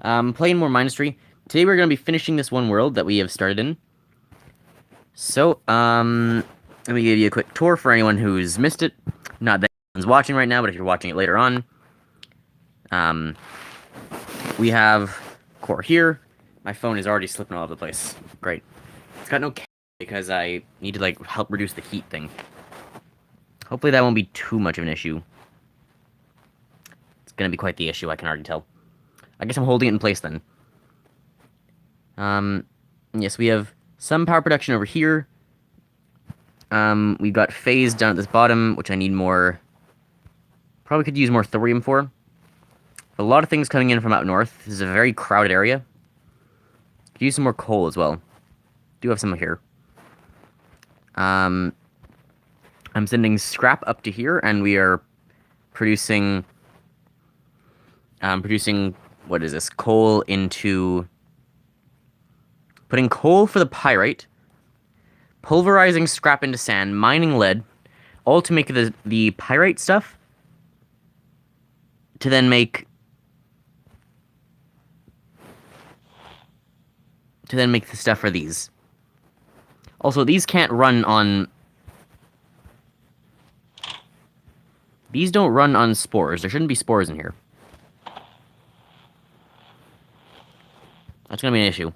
Playing more Ministry. Today we're going to be finishing this one world that we have started in. So, let me give you a quick tour for anyone who's missed it. Not that anyone's watching right now, but if you're watching it later on. Um, we have core here. My phone is already slipping all over the place. Great. It's got no because I need to, like, help reduce the heat thing. Hopefully that won't be too much of an issue. It's going to be quite the issue, I can already tell. I guess I'm holding it in place then. Yes, we have some power production over here. We've got phase down at this bottom, which I need more. Probably could use more thorium for. A lot of things coming in from out north. This is a very crowded area. Could use some more coal as well. Do have some here. I'm sending scrap up to here, and we are producing. What is this? Coal into. Putting coal for the pyrite. Pulverizing scrap into sand, mining lead, all to make the pyrite stuff, to then make the stuff for these. Also, these can't run on. These don't run on spores. There shouldn't be spores in here. That's gonna be an issue.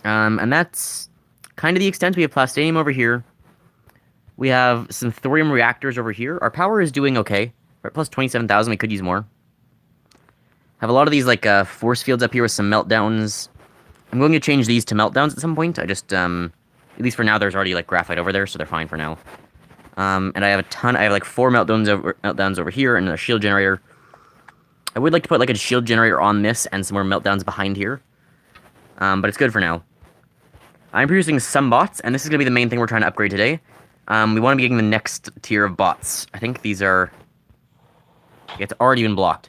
And that's kind of the extent. We have plastinium over here. We have some thorium reactors over here. Our power is doing okay. We're at plus 27,000. We could use more. Have a lot of these, like, force fields up here with some meltdowns. I'm going to change these to meltdowns at some point. I just, at least for now, there's already, like, graphite over there, so they're fine for now. And I have like, 4 meltdowns over here, and a shield generator. I would like to put, like, a shield generator on this, and some more meltdowns behind here. But it's good for now. I'm producing some bots, and this is going to be the main thing we're trying to upgrade today. We want to be getting the next tier of bots. I think these are. It's already been blocked.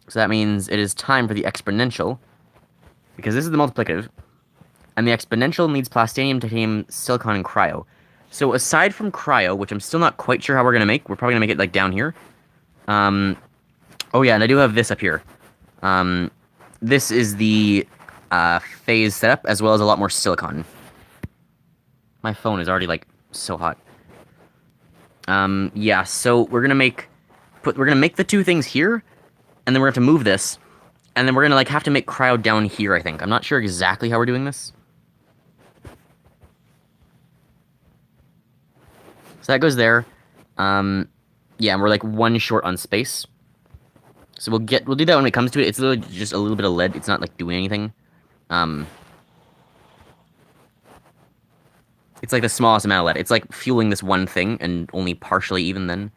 So that means it is time for the exponential. Because this is the multiplicative. And the exponential needs plastinium, titanium, silicon, and cryo. So aside from cryo, which I'm still not quite sure how we're going to make. We're probably going to make it, like, down here. Oh yeah, and I do have this up here. This is the phase setup, as well as a lot more silicon. My phone is already, like, so hot. Yeah, so we're gonna make the two things here, and then we're gonna have to move this, and then we're gonna, like, have to make cryo down here, I think. I'm not sure exactly how we're doing this. So that goes there. Yeah, and we're, like, 1 short on space. So we'll do that when it comes to it. It's literally just a little bit of lead. It's not, like, doing anything. It's like the smallest amount of lead. It's like fueling this one thing, and only partially even then.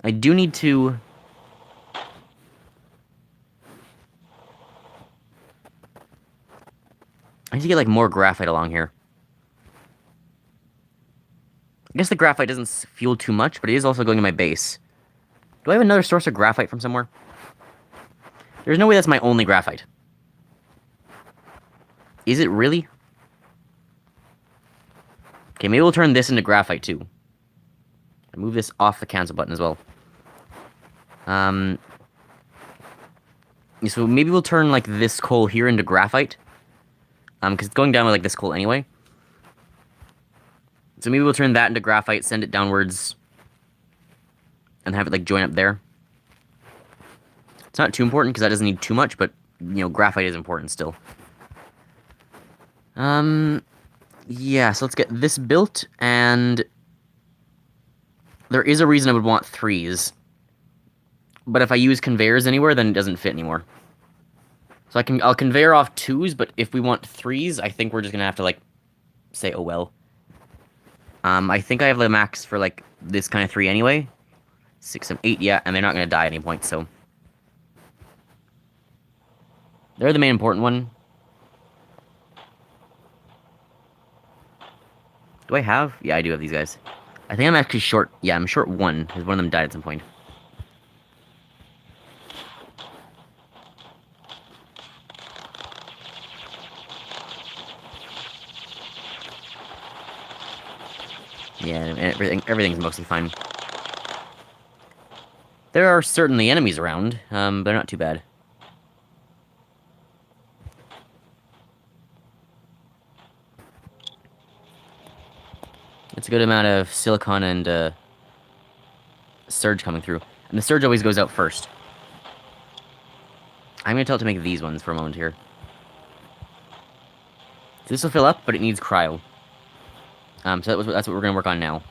I do need to. I need to get, like, more graphite along here. I guess the graphite doesn't fuel too much, but it is also going to my base. Do I have another source of graphite from somewhere? There's no way that's my only graphite. Is it really? Okay, maybe we'll turn this into graphite too. Move this off the cancel button as well. So maybe we'll turn, like, this coal here into graphite. Because it's going down with, like, this coal anyway. So maybe we'll turn that into graphite, send it downwards, and have it, like, join up there. It's not too important, because that doesn't need too much, but, you know, graphite is important still. Yeah, so let's get this built, and there is a reason I would want 3s. But if I use conveyors anywhere, then it doesn't fit anymore. So I'll conveyor off 2s, but if we want 3s, I think we're just gonna have to, like, say, oh well. I think I have the max for, like, this kind of 3 anyway. 6 and 8, yeah, and they're not gonna die at any point, so. They're the main important one. Do I have? Yeah, I do have these guys. I think I'm actually short. Yeah, I'm short 1, because one of them died at some point. Yeah, and everything's mostly fine. There are certainly enemies around, but they're not too bad. It's a good amount of silicon and surge coming through. And the surge always goes out first. I'm going to tell it to make these ones for a moment here. So this will fill up, but it needs cryo. So that's what we're going to work on now.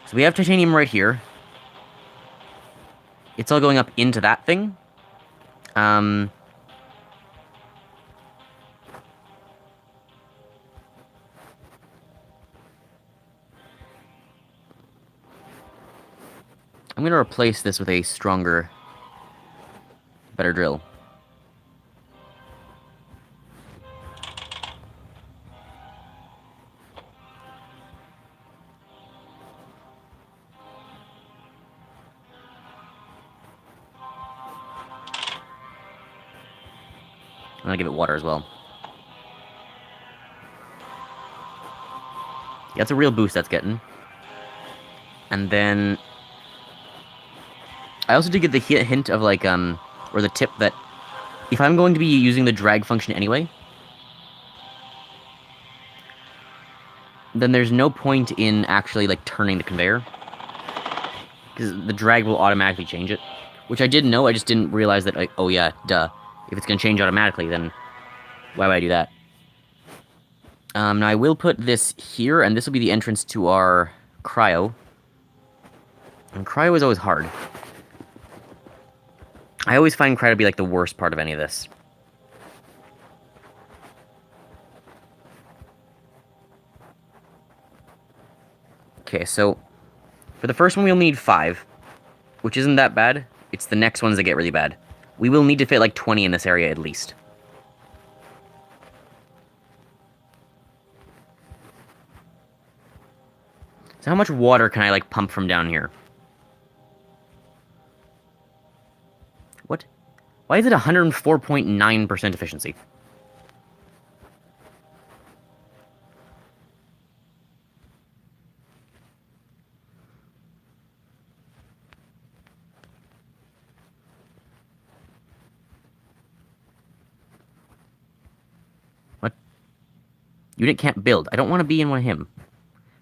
So we have titanium right here. It's all going up into that thing. I'm going to replace this with a stronger, better drill. I'm going to give it water as well. Yeah, that's a real boost that's getting. And then I also did get the hint of, like, or the tip that if I'm going to be using the drag function anyway, then there's no point in actually, like, turning the conveyor. Because the drag will automatically change it. Which I did know, I just didn't realize that, like, oh yeah, duh. If it's going to change automatically, then why would I do that? Now I will put this here, and this will be the entrance to our cryo. And cryo is always hard. I always find cryo to be, like, the worst part of any of this. Okay, so for the first one we'll need 5, which isn't that bad. It's the next ones that get really bad. We will need to fit, like, 20 in this area at least. So how much water can I, like, pump from down here? What? Why is it 104.9% efficiency? What? Unit can't build. I don't want to be in one of him.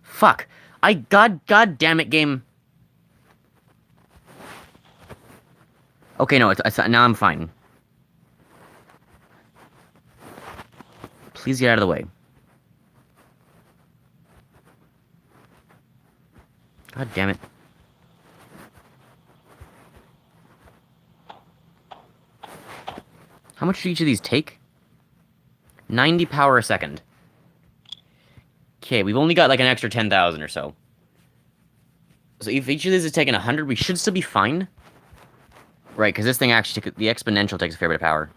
Fuck. God damn it, game. Okay, no, now I'm fine. Please get out of the way. God damn it. How much do each of these take? 90 power a second. Okay, we've only got like an extra 10,000 or so. So if each of these is taking 100, we should still be fine. Right, because this thing actually, the exponential takes a fair bit of power.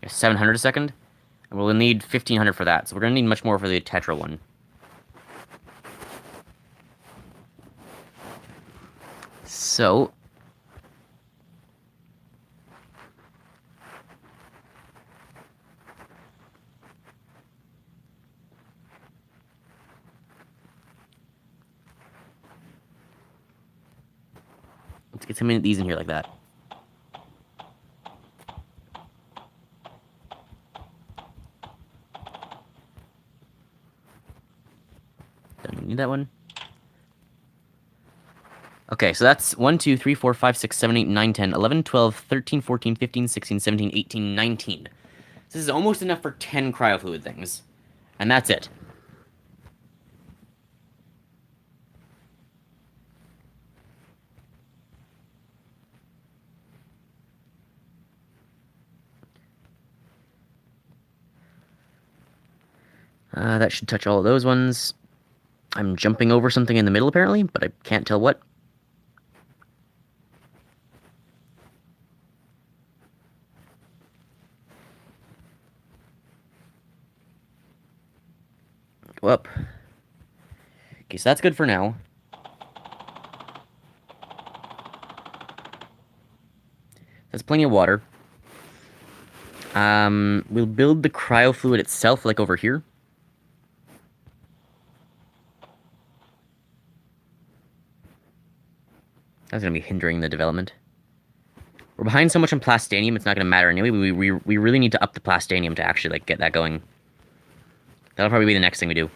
700 a second. And we'll need 1,500 for that. So we're going to need much more for the Tetra one. So let's get some of these in here like that. Don't need that one. Okay, so that's 1, 2, 3, 4, 5, 6, 7, 8, 9, 10, 11, 12, 13, 14, 15, 16, 17, 18, 19. This is almost enough for 10 cryofluid things. And that's it. That should touch all of those ones. I'm jumping over something in the middle, apparently, but I can't tell what. Go up. Okay, so that's good for now. That's plenty of water. We'll build the cryofluid itself, like over here. That's going to be hindering the development. We're behind so much on plastanium, it's not going to matter anyway. We really need to up the plastanium to actually, like, get that going. That'll probably be the next thing we do.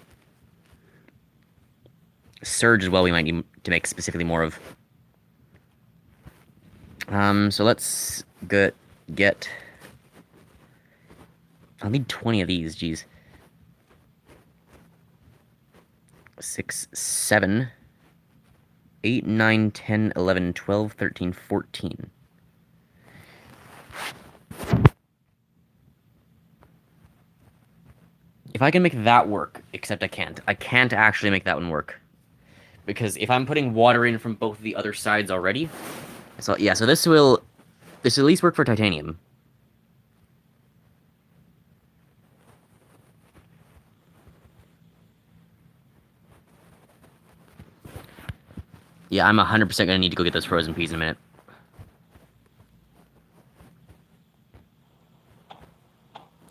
Surge as well we might need to make specifically more of. So let's get... I'll need 20 of these, geez. 6, 7, 8, 9, 10, 11, 12, 13, 14. If I can make that work, except I can't. I can't actually make that one work. Because if I'm putting water in from both the other sides already... So, yeah, so this will at least work for titanium. Yeah, I'm 100% gonna need to go get those frozen peas in a minute.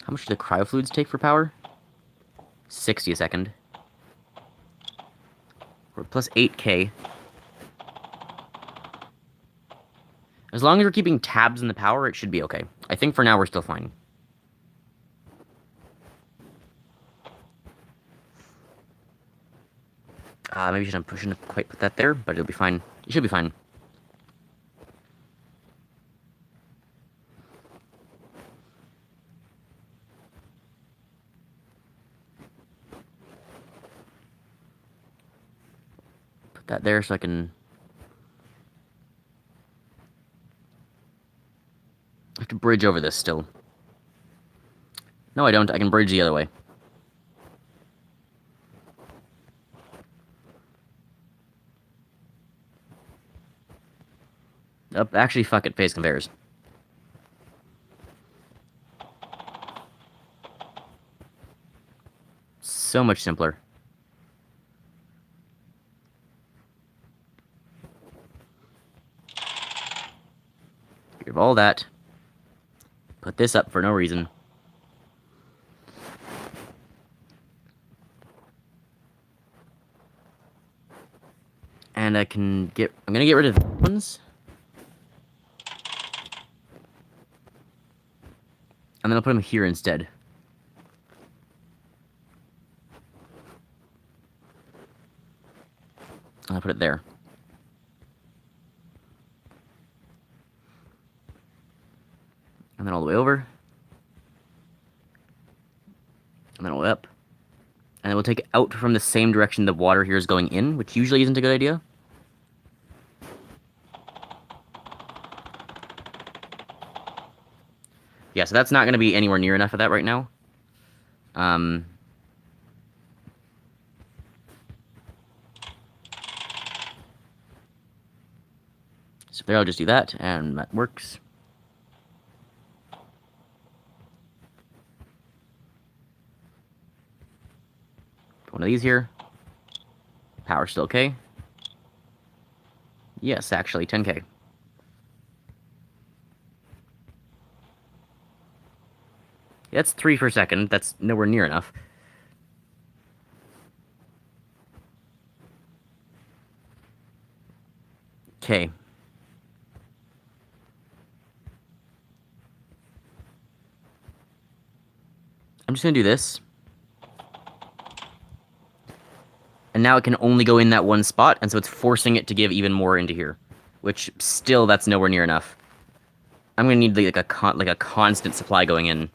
How much do the cryofluids take for power? 60 a second. We're plus 8k. As long as we're keeping tabs in the power, it should be okay. I think for now we're still fine. Maybe I shouldn't quite put that there, but it'll be fine. It should be fine. Put that there so I can... I have to bridge over this still. No, I don't. I can bridge the other way. Actually, fuck it. Phase conveyors. So much simpler. Get rid of all that. Put this up for no reason. And I'm gonna get rid of these ones. And then I'll put them here instead. I'll put it there. And then all the way over. And then all the way up. And then we'll take it out from the same direction the water here is going in, which usually isn't a good idea. Yeah, so that's not going to be anywhere near enough of that right now. So there, I'll just do that, and that works. One of these here. Power still okay. Yes, actually, 10k. That's 3 per second. That's nowhere near enough. Okay. I'm just gonna do this. And now it can only go in that one spot, and so it's forcing it to give even more into here. Which, still, that's nowhere near enough. I'm gonna need like a constant supply going in.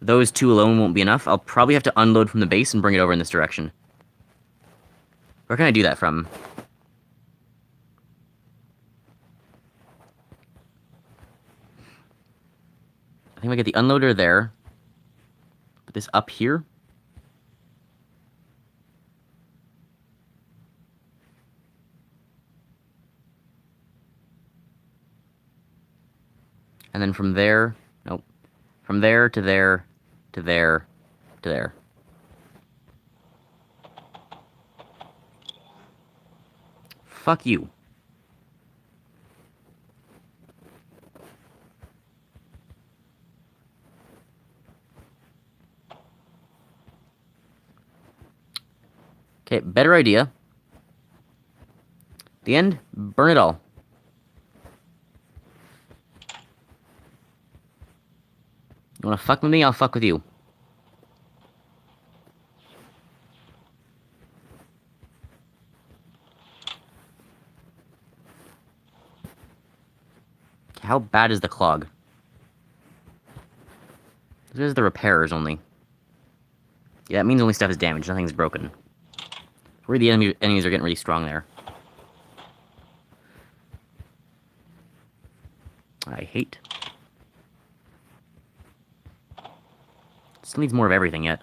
Those two alone won't be enough. I'll probably have to unload from the base and bring it over in this direction. Where can I do that from? I think we get the unloader there. Put this up here. And then from there, nope. From there to there, to there, to there. Fuck you. Okay, better idea. At the end, burn it all. wanna fuck with me? I'll fuck with you. How bad is the clog? This is the repairs only. Yeah, that means only stuff is damaged, nothing's broken. Where the enemies are getting really strong there. I hate. Still needs more of everything yet.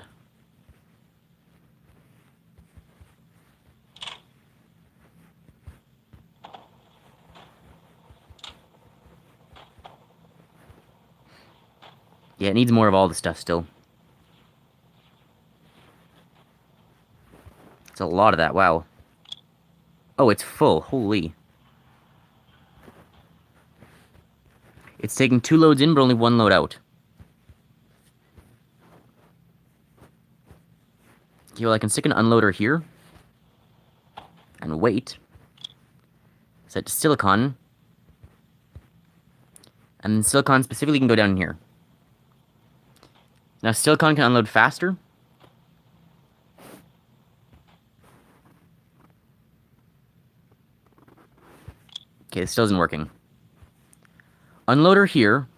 Yeah, it needs more of all the stuff still. It's a lot of that, wow. Oh, it's full, holy. It's taking 2 loads in, but only 1 load out. Okay, well, I can stick an unloader here. And wait. Set to silicon. And then silicon specifically can go down in here. Now, silicon can unload faster. Okay, this still isn't working. Unloader here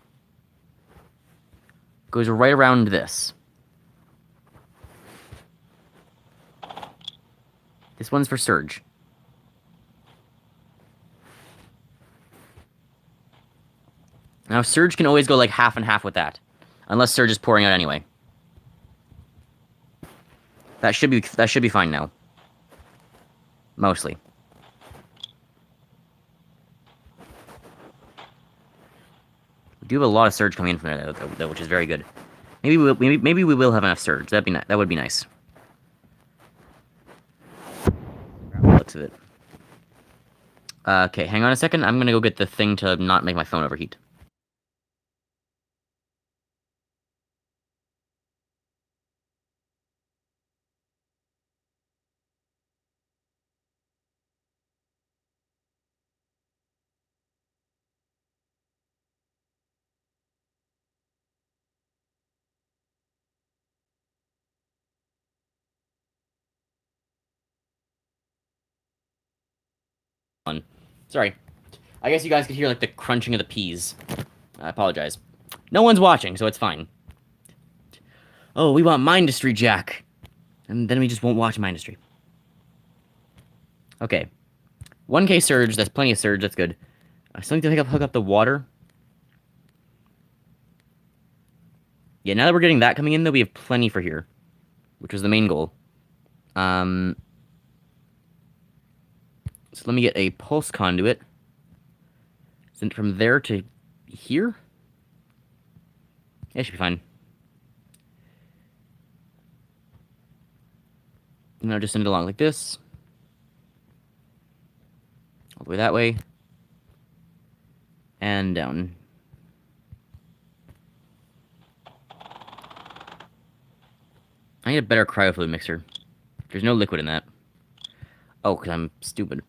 goes right around this. This one's for surge. Now, surge can always go like half and half with that. Unless surge is pouring out anyway. That should be fine now. Mostly. We do have a lot of surge coming in from there, though, which is very good. Maybe we will have enough surge. That would be nice. Looks of it. Okay, hang on a second. I'm gonna go get the thing to not make my phone overheat. Sorry. I guess you guys could hear like the crunching of the peas. I apologize. No one's watching, so it's fine. Oh, we want Mindustry, Jack. And then we just won't watch Mindustry. Okay. 1k surge, that's plenty of surge, that's good. I still need to hook up the water. Yeah, now that we're getting that coming in, though, we have plenty for here. Which was the main goal. So let me get a pulse conduit. Send it from there to here. Yeah, it should be fine. And I'll just send it along like this. All the way that way. And down. I need a better cryofluid mixer. There's no liquid in that. Oh, because I'm stupid.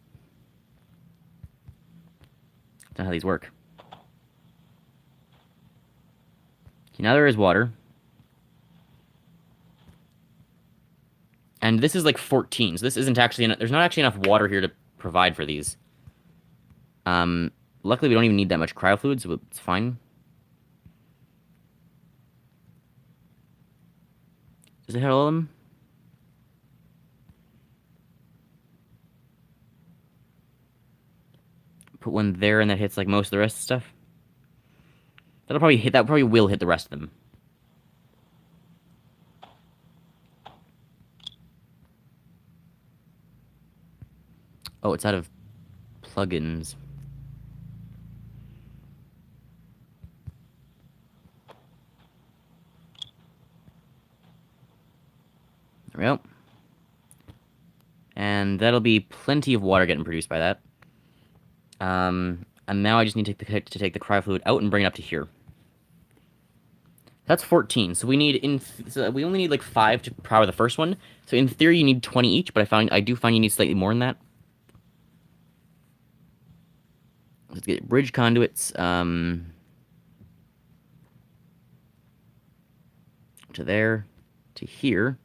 That's not how these work. Okay, now there is water. And this is like 14, so this isn't actually enough. There's not actually enough water here to provide for these. Luckily we don't even need that much cryofluid, so it's fine. Does it hit all of them? Put one there, and that hits like most of the rest of the stuff. That probably will hit the rest of them. Oh, it's out of plugins. There we go. And that'll be plenty of water getting produced by that. And now I just need to take the cryofluid out and bring it up to here. That's 14. So we need we only need like 5 to power the first one. So in theory you need 20 each, but I do find you need slightly more than that. Let's get bridge conduits. to there, to here.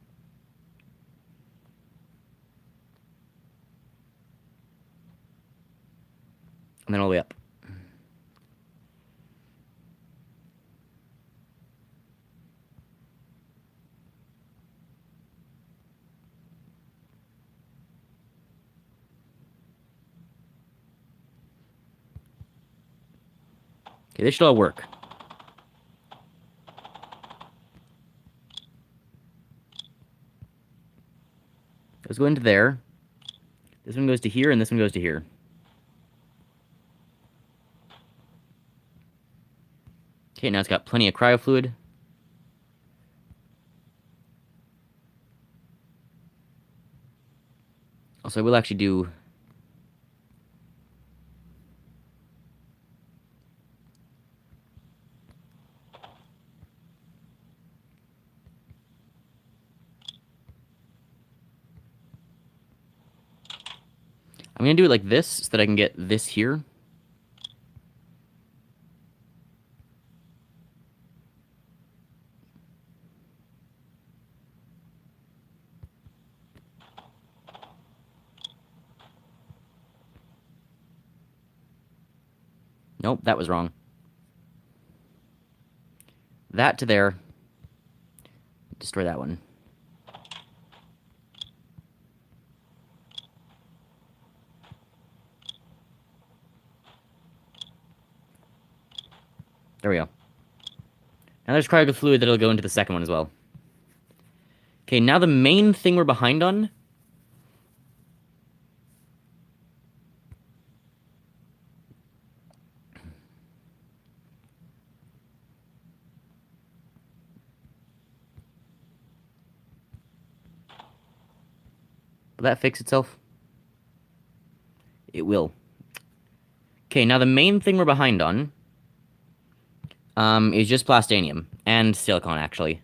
And then all the way up. Okay, this should all work. Those go into there. This one goes to here, and this one goes to here. Okay, now it's got plenty of cryo fluid. Also, I will actually do... I'm going to do it like this, so that I can get this here. Nope, that was wrong. That to there. Destroy that one. There we go. Now there's cryo fluid that'll go into the second one as well. Okay, now the main thing we're behind on... Will that fix itself? It will. Okay, now the main thing we're behind on is just plastanium and silicon, actually.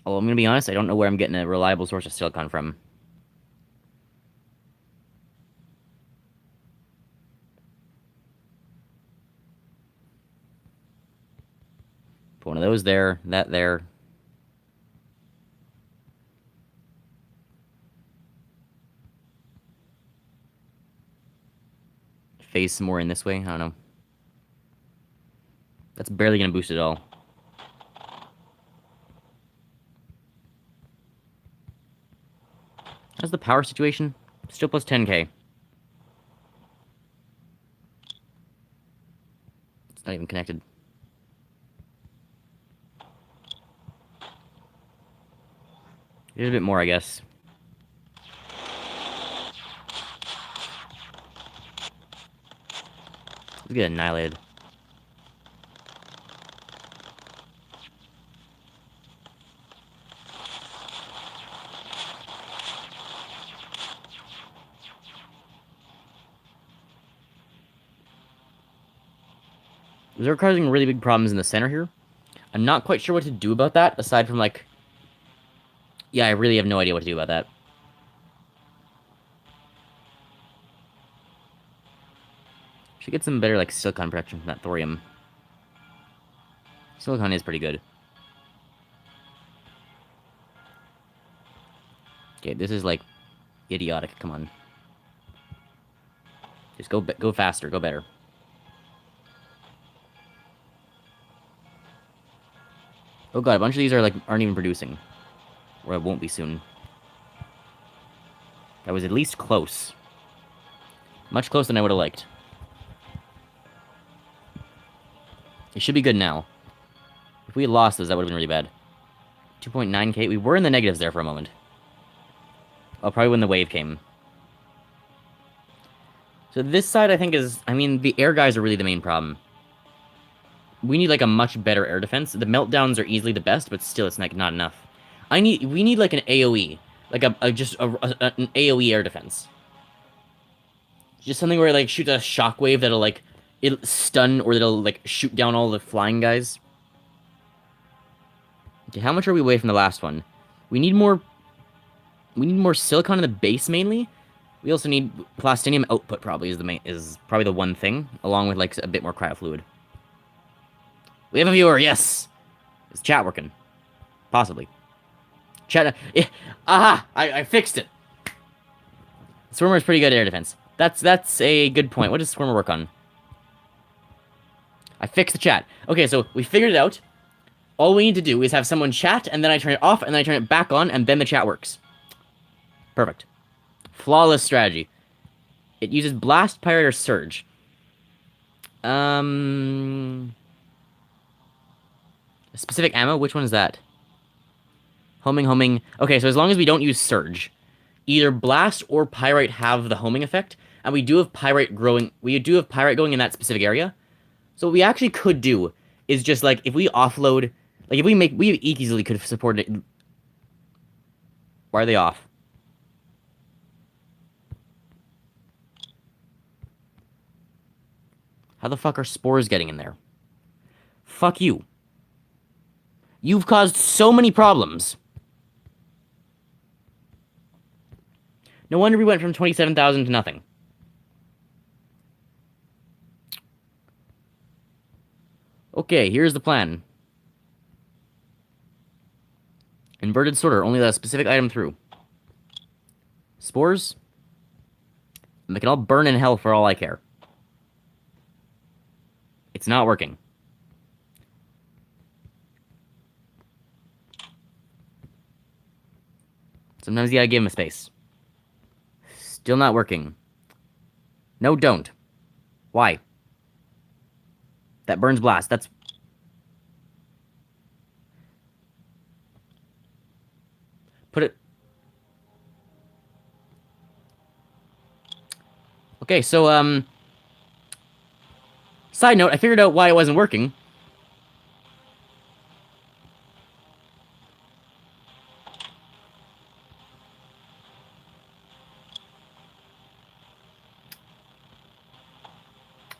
Oh, I'm gonna be honest, I don't know where I'm getting a reliable source of silicon from. Put one of those there, that there. Phase some more in this way, I don't know. That's barely gonna boost it at all. How's the power situation? Still plus 10k. It's not even connected. There's a bit more, I guess. Let's get annihilated. They're causing really big problems in the center here. I'm not quite sure what to do about that, aside from, like... Yeah, I really have no idea what to do about that. Should get some better, like, silicon protection from that thorium. Silicon is pretty good. Okay, this is, like, idiotic. Come on. Just go faster. Go better. Oh god, a bunch of these are, like, aren't even producing. Or it won't be soon. That was at least close. Much closer than I would have liked. It should be good now. If we had lost those, that would have been really bad. 2.9k. We were in the negatives there for a moment. Oh, probably when the wave came. So this side, I think, is... I mean, the air guys are really the main problem. We need, like, a much better air defense. The meltdowns are easily the best, but still, it's, like, not enough. We need, like, an AoE. Like, an AoE air defense. Just something where it, like, shoots a shockwave that'll, like... It'll stun, or that'll, like, shoot down all the flying guys. Okay, how much are we away from the last one? We need more silicon in the base, mainly. We also need plastinium output, probably, is probably the one thing, along with, like, a bit more cryo fluid. We have a viewer, yes! Is chat working? Possibly. Chat... aha! I fixed it! Swimmer's pretty good at air defense. That's a good point. What does Swimmer work on? I fixed the chat. Okay, so we figured it out. All we need to do is have someone chat, and then I turn it off, and then I turn it back on, and then the chat works. Perfect. Flawless strategy. It uses Blast, Pirate, or Surge. Specific ammo? Which one is that? Homing. Okay, so as long as we don't use Surge, either Blast or Pyrite have the homing effect, and we do have Pyrite growing. We do have Pyrite going in that specific area. So what we actually could do is just like if we offload, like if we easily could have supported it. Why are they off? How the fuck are spores getting in there? Fuck you. You've caused so many problems. No wonder we went from 27,000 to nothing. Okay, here's the plan. Inverted sorter, only let a specific item through. Spores? They can all burn in hell for all I care. It's not working. Sometimes you gotta give him a space. Still not working. No, don't. Why? That burns blast. That's... Put it... Okay, so, side note, I figured out why it wasn't working.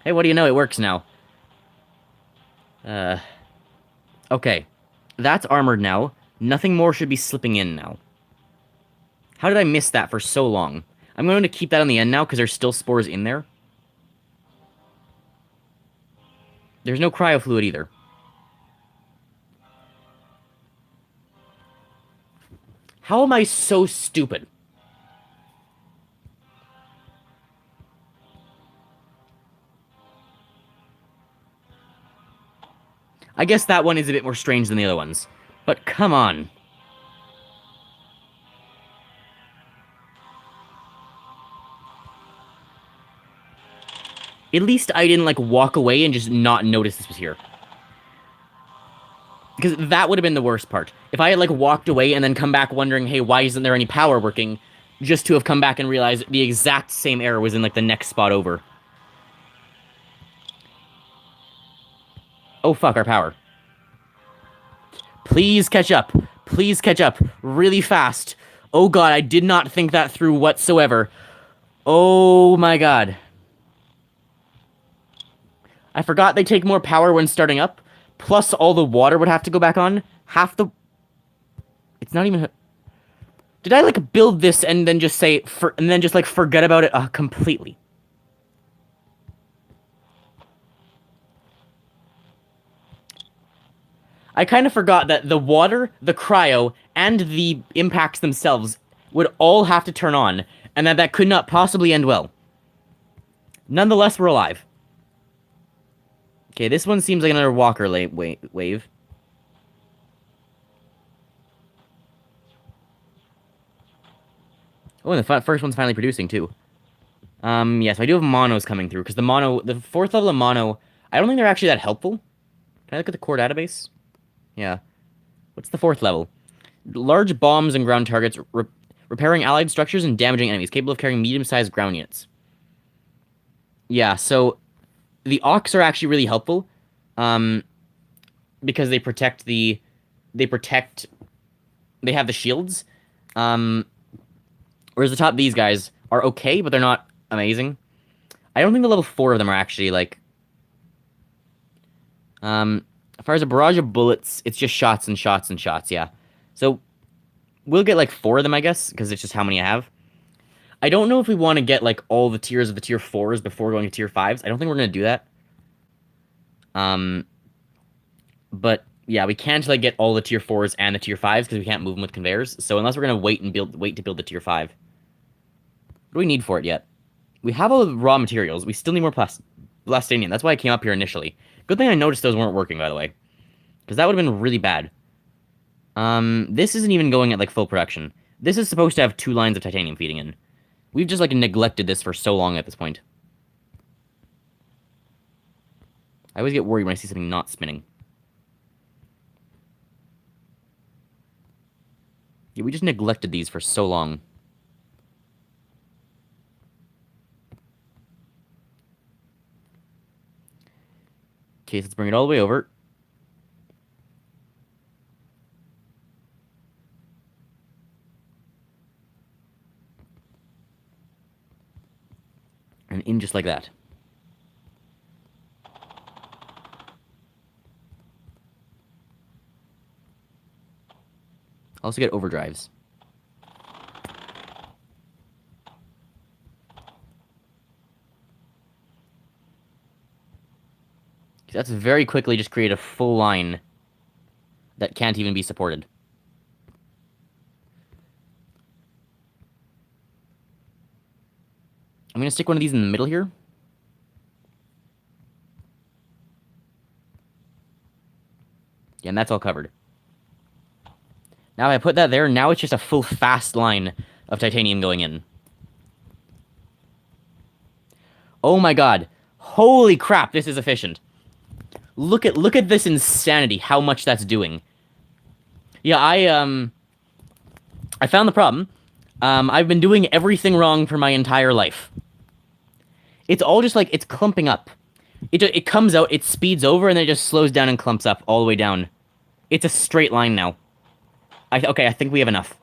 Hey, what do you know? It works now. Okay. That's armored now. Nothing more should be slipping in now. How did I miss that for so long? I'm going to keep that on the end now, because there's still spores in there. There's no cryo fluid either. How am I so stupid? I guess that one is a bit more strange than the other ones. But come on. At least I didn't, like, walk away and just not notice this was here. Because that would have been the worst part. If I had, like, walked away and then come back wondering, hey, why isn't there any power working? Just to have come back and realized the exact same error was in, like, the next spot over. Oh, fuck, our power. Please catch up. Please catch up. Really fast. Oh, God, I did not think that through whatsoever. Oh, my God. I forgot they take more power when starting up. Plus, all the water would have to go back on. Half the... It's not even... Did I, like, build this and then just say... and then just, like, forget about it completely? I kind of forgot that the water, the cryo, and the impacts themselves would all have to turn on, and that could not possibly end well. Nonetheless, we're alive. Okay, this one seems like another walker wave. Oh, and the first one's finally producing, too. Yeah, so I do have monos coming through, because the 4th level of mono, I don't think they're actually that helpful. Can I look at the core database? Yeah. What's the 4th level? Large bombs and ground targets, repairing allied structures and damaging enemies, capable of carrying medium-sized ground units. Yeah, so the Ox are actually really helpful, because they protect they have the shields, whereas the top these guys are okay, but they're not amazing. I don't think the level 4 of them are actually, like, as far as a barrage of bullets, it's just shots and shots and shots, yeah. So, we'll get, like, 4 of them, I guess, because it's just how many I have. I don't know if we want to get, like, all the tiers of the tier 4s before going to tier 5s. I don't think we're going to do that. But yeah, we can't like get all the tier 4s and the tier 5s because we can't move them with conveyors. So unless we're gonna wait to build the tier 5. What do we need for it yet? We have all the raw materials. We still need more plastinium. That's why I came up here initially. Good thing I noticed those weren't working, by the way. Because that would have been really bad. This isn't even going at like full production. This is supposed to have 2 lines of titanium feeding in. We've just like neglected this for so long at this point. I always get worried when I see something not spinning. Yeah, we just neglected these for so long. Okay, so let's bring it all the way over. And in just like that. Also get overdrives. That's very quickly just create a full line that can't even be supported. I'm going to stick one of these in the middle here. Yeah, and that's all covered. Now I put that there, now it's just a full fast line of titanium going in. Oh my god. Holy crap, this is efficient. Look at this insanity, how much that's doing. Yeah, I found the problem. I've been doing everything wrong for my entire life. It's all just like, it's clumping up. It comes out, it speeds over, and then it just slows down and clumps up all the way down. It's a straight line now. Okay, I think we have enough.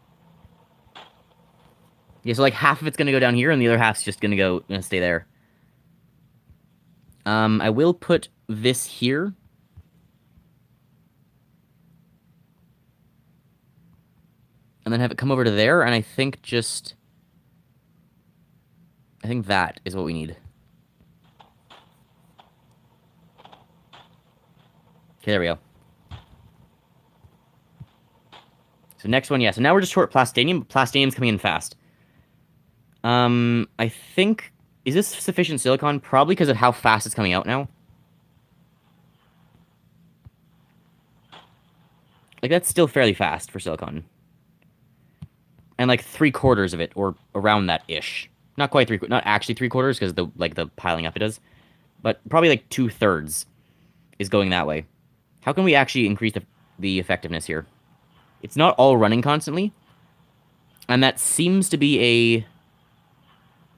Yeah, so like half of it's gonna go down here, and the other half's just gonna stay there. I will put this here. And then have it come over to there, and I think that is what we need. Okay, there we go. So next one, yeah. So now we're just short plastinium, but plastinium's coming in fast. I think... Is this sufficient silicon? Probably because of how fast it's coming out now. Like, that's still fairly fast for silicon. And like 3/4 of it, or around that-ish. Not quite not actually 3/4, because the piling up it does. But probably like 2/3 is going that way. How can we actually increase the effectiveness here? It's not all running constantly. And that seems to be a...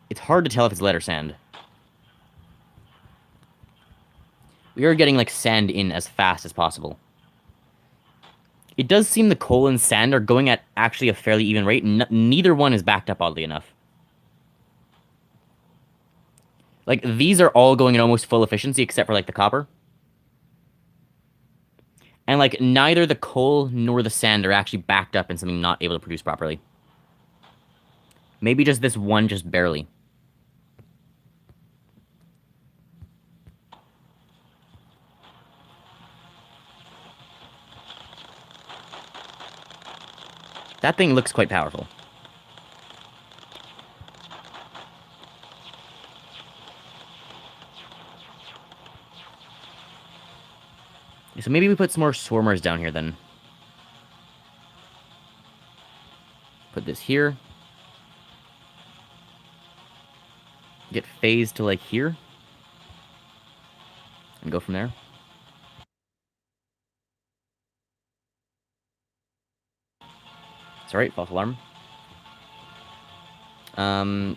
It's hard to tell if it's lead or sand. We are getting, like, sand in as fast as possible. It does seem the coal and sand are going at actually a fairly even rate. Neither one is backed up, oddly enough. Like, these are all going at almost full efficiency, except for, like, the copper. And, like, neither the coal nor the sand are actually backed up in something not able to produce properly. Maybe just this one, just barely. That thing looks quite powerful. So maybe we put some more swarmers down here then. Put this here. Get phased to like here. And go from there. Sorry, false alarm.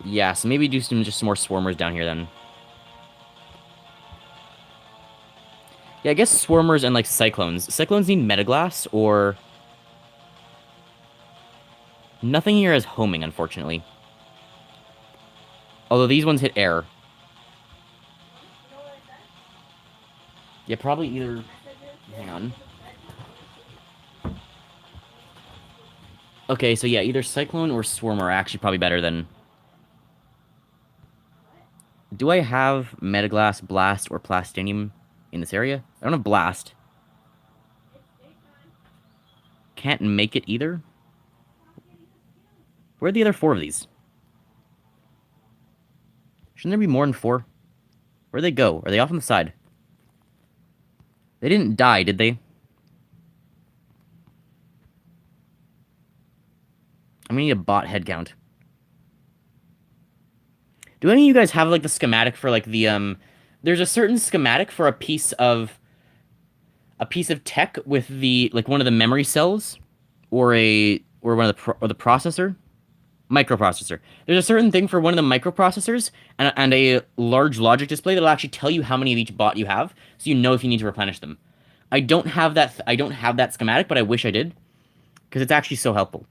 Yeah, so maybe do just some more swarmers down here then. Yeah, I guess swarmers and like cyclones. Cyclones need metaglass or... Nothing here is homing, unfortunately. Although these ones hit air. Yeah, probably either... Hang on. Okay, so yeah, either cyclone or swarm are actually probably better than... Do I have metaglass, blast, or plastinium in this area? I don't have blast. can't make it either. Where are the other 4 of these? Shouldn't there be more than 4? Where'd they go? Are they off on the side? They didn't die, did they? I'm gonna need a bot head count. Do any of you guys have like the schematic for like the there's a certain schematic for a piece of tech with the like one of the memory cells or one of the processor microprocessor. There's a certain thing for one of the microprocessors and a large logic display that'll actually tell you how many of each bot you have, so you know if you need to replenish them. I don't have that. I don't have that schematic, but I wish I did, because it's actually so helpful.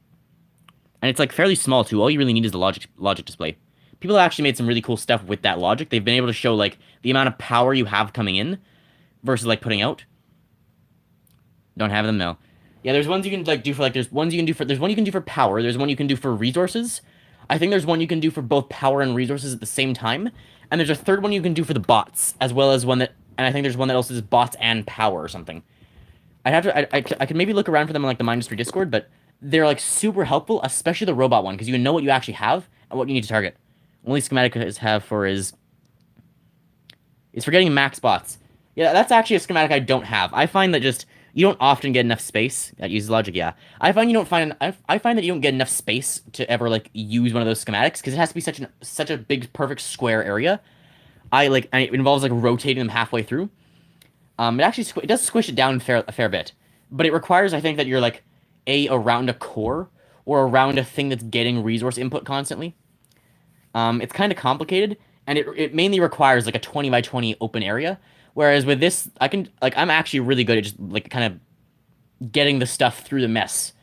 And it's like fairly small too. All you really need is the logic display. People have actually made some really cool stuff with that logic. They've been able to show like the amount of power you have coming in versus like putting out. Don't have them, no. Yeah, there's ones you can like do for like there's one you can do for power, there's one you can do for resources. I think there's one you can do for both power and resources at the same time. And there's a third one you can do for the bots, as well as one that and I think there's one that also does bots and power or something. I'd have to I could maybe look around for them on like the Mindustry Discord, but they're like super helpful, especially the robot one, because you know what you actually have and what you need to target. Only schematic I have for is for getting max bots. Yeah, that's actually a schematic I don't have. I find that just you don't often get enough space. That uses logic, yeah. I find you don't find I find that you don't get enough space to ever like use one of those schematics because it has to be such a big perfect square area. And it involves like rotating them halfway through. It actually it does squish it down a fair bit, but it requires I think that you're like around a core or around a thing that's getting resource input constantly. It's kind of complicated, and it mainly requires like a 20 by 20 open area. Whereas with this, I'm actually really good at just like kind of getting the stuff through the mess.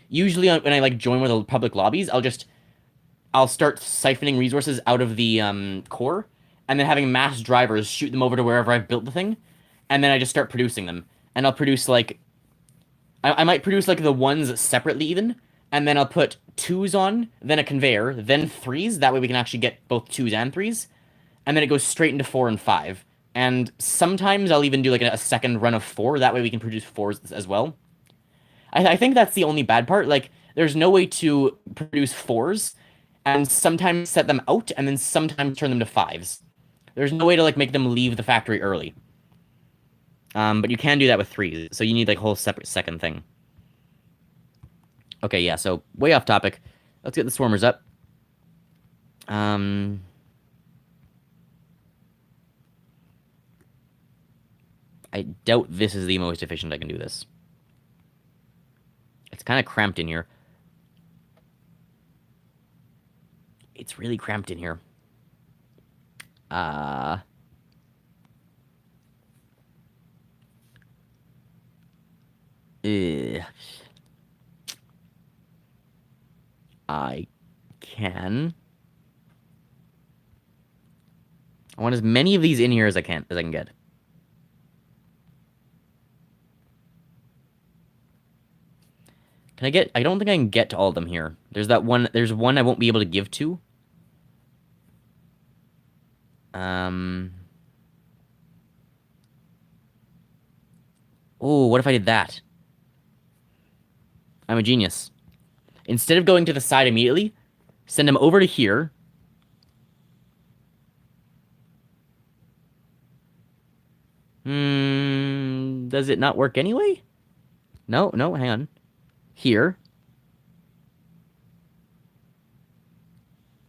Usually when I like join one of the public lobbies, I'll start siphoning resources out of the core, and then having mass drivers shoot them over to wherever I've built the thing, and then I just start producing them. And I'll produce like I might produce like the ones separately even, and then I'll put twos on, then a conveyor, then threes. That way we can actually get both twos and threes, and then it goes straight into 4 and 5. And sometimes I'll even do like a second run of 4. That way we can produce 4s as well. I think that's the only bad part. Like, there's no way to produce 4s and sometimes set them out and then sometimes turn them to 5s. There's no way to like make them leave the factory early. But you can do that with 3s. So you need like a whole separate second thing. Okay, yeah, so way off topic. Let's get the swarmers up. I doubt this is the most efficient I can do this. It's kind of cramped in here. It's really cramped in here. I can. I want as many of these in here as I can get. Can I get? I don't think I can get to all of them here. There's that one. There's one I won't be able to give to. Oh, what if I did that? I'm a genius. Instead of going to the side immediately, send them over to here. Does it not work anyway? No, hang on. Here.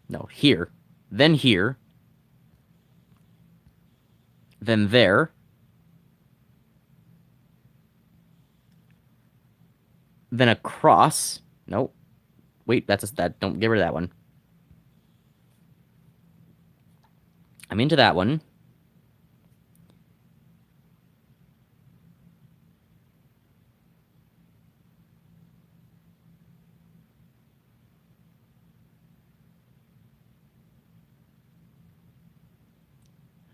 No, here. Then here. Then there. Then across. Nope. Wait, that. Don't get rid of that one. I'm into that one.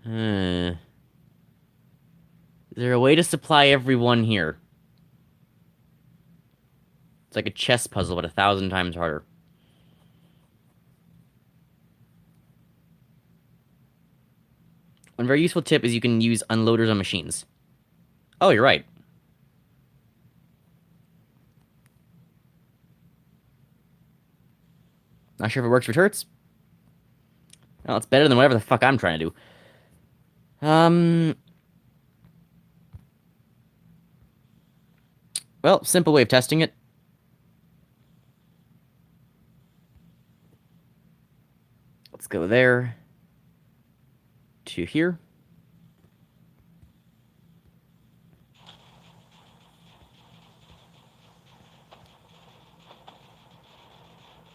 Is there a way to supply everyone here? It's like a chess puzzle, but 1,000 times harder. One very useful tip is you can use unloaders on machines. Oh, you're right. Not sure if it works for turrets. Well, it's better than whatever the fuck I'm trying to do. Well, simple way of testing it. Let's go there to here.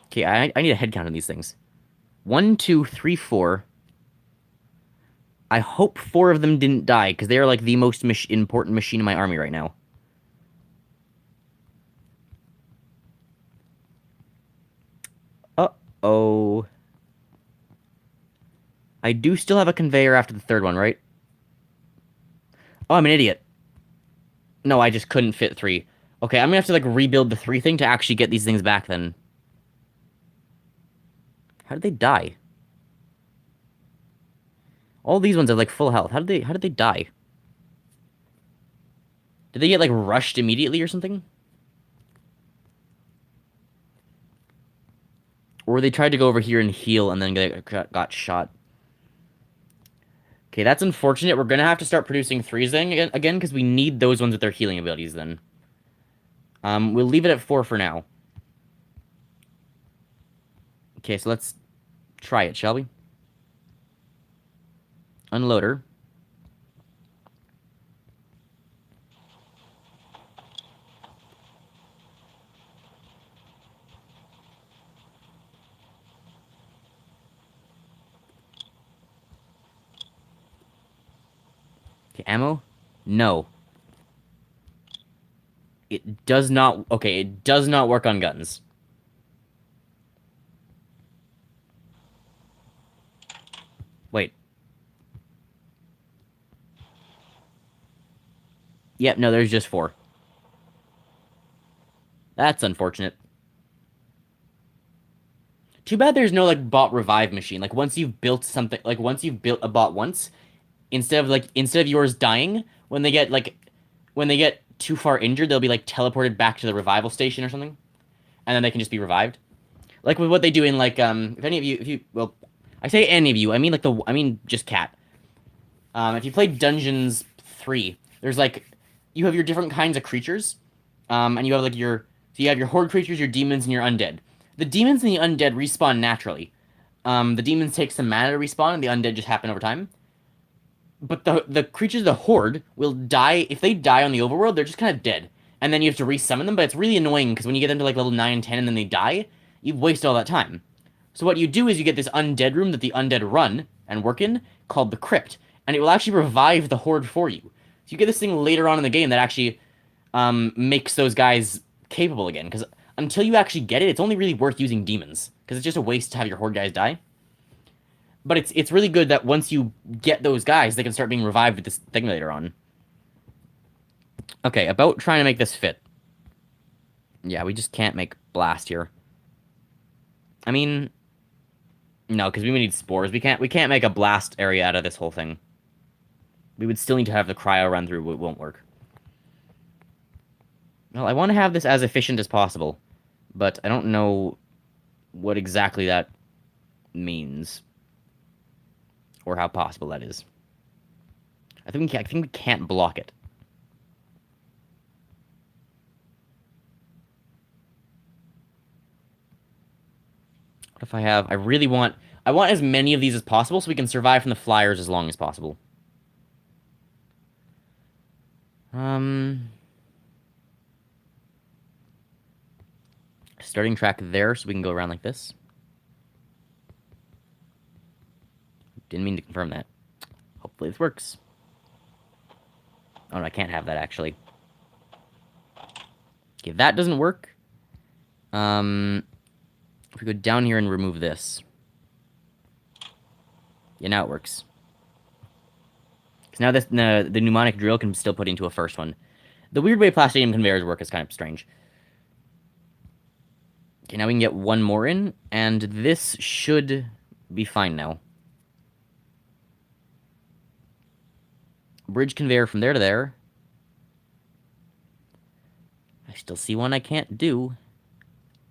Okay, I need a head count on these things. 1, 2, 3, 4. I hope 4 of them didn't die, because they are like the most important machine in my army right now. Uh-oh. I do still have a conveyor after the third one, right? Oh, I'm an idiot. No, I just couldn't fit 3. Okay, I'm gonna have to, like, rebuild the 3 thing to actually get these things back, then. How did they die? All these ones have, like, full health. How did they die? Did they get, like, rushed immediately or something? Or they tried to go over here and heal and then got shot. Okay, that's unfortunate. We're gonna have to start producing 3s then again, because we need those ones with their healing abilities then. We'll leave it at 4 for now. Okay, so let's try it, shall we? Unloader. Okay, ammo? No. It does not... Okay, it does not work on guns. Wait. Yep, no, there's just 4. That's unfortunate. Too bad there's no, like, bot revive machine. Like, once you've built something... Like, once you've built a bot once, instead of yours dying, when they get too far injured, they'll be, like, teleported back to the revival station or something. And then they can just be revived. Like with what they do in, like, well, I say any of you, I mean, like, I mean, just Cat. If you play Dungeons 3, there's, like, you have your different kinds of creatures, and you have, like, so you have your horde creatures, your demons, and your undead. The demons and the undead respawn naturally. The demons take some mana to respawn, and the undead just happen over time. But the creatures of the horde will die. If they die on the overworld, they're just kind of dead. And then you have to resummon them, but it's really annoying, because when you get them to, like, level 9 and 10 and then they die, you've wasted all that time. So what you do is you get this undead room that the undead run and work in, called the Crypt, and it will actually revive the horde for you. So you get this thing later on in the game that actually makes those guys capable again, because until you actually get it, it's only really worth using demons, because it's just a waste to have your horde guys die. But it's really good that once you get those guys, they can start being revived with this thing later on. Okay, about trying to make this fit. Yeah, we just can't make blast here. I mean, no, because we would need spores. We can't make a blast area out of this whole thing. We would still need to have the cryo run through, it won't work. Well, I want to have this as efficient as possible, but I don't know what exactly that means. Or how possible that is. I think we can't block it. What if I want as many of these as possible so we can survive from the flyers as long as possible. Starting track there so we can go around like this. Didn't mean to confirm that. Hopefully this works. Oh no, I can't have that actually. Okay, that doesn't work. If we go down here and remove this. Yeah, now it works. Because now the mnemonic drill can still put into a first one. The weird way Plastadium conveyors work is kind of strange. Okay, now we can get one more in, and this should be fine now. Bridge conveyor from there to there. I still see one I can't do.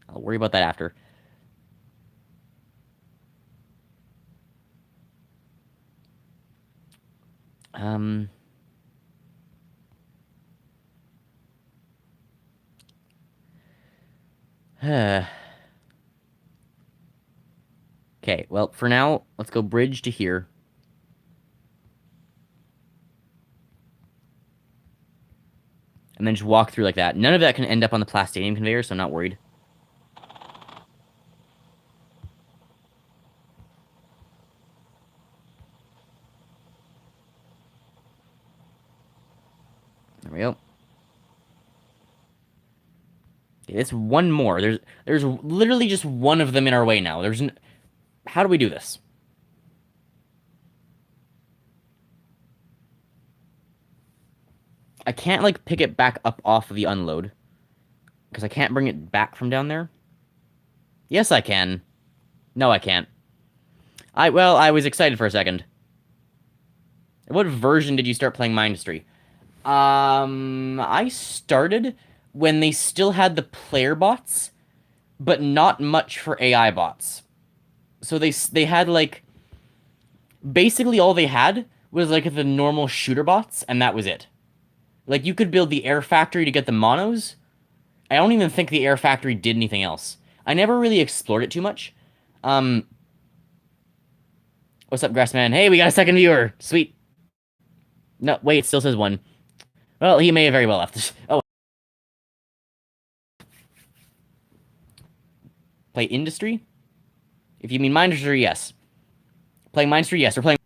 I'll worry about that after. Um. Okay, well, for now, let's go bridge to here. And then just walk through like that. None of that can end up on the Plastadium conveyor, so I'm not worried. There we go. Okay, there's one more. There's literally just one of them in our way now. How do we do this? I can't like pick it back up off of the unload because I can't bring it back from down there. Yes, I can. No, I can't. I was excited for a second. What version did you start playing Mindustry? I started when they still had the player bots, but not much for AI bots. So they had like basically all they had was like the normal shooter bots, and that was it. Like you could build the air factory to get the monos. I don't even think the air factory did anything else. I never really explored it too much. Um, what's up, Grassman? Hey, we got a second viewer. Sweet. No, wait, it still says one. Well, he may have very well left. Oh, play industry? If you mean Mindustry, yes. Playing Mindustry, yes. We're playing.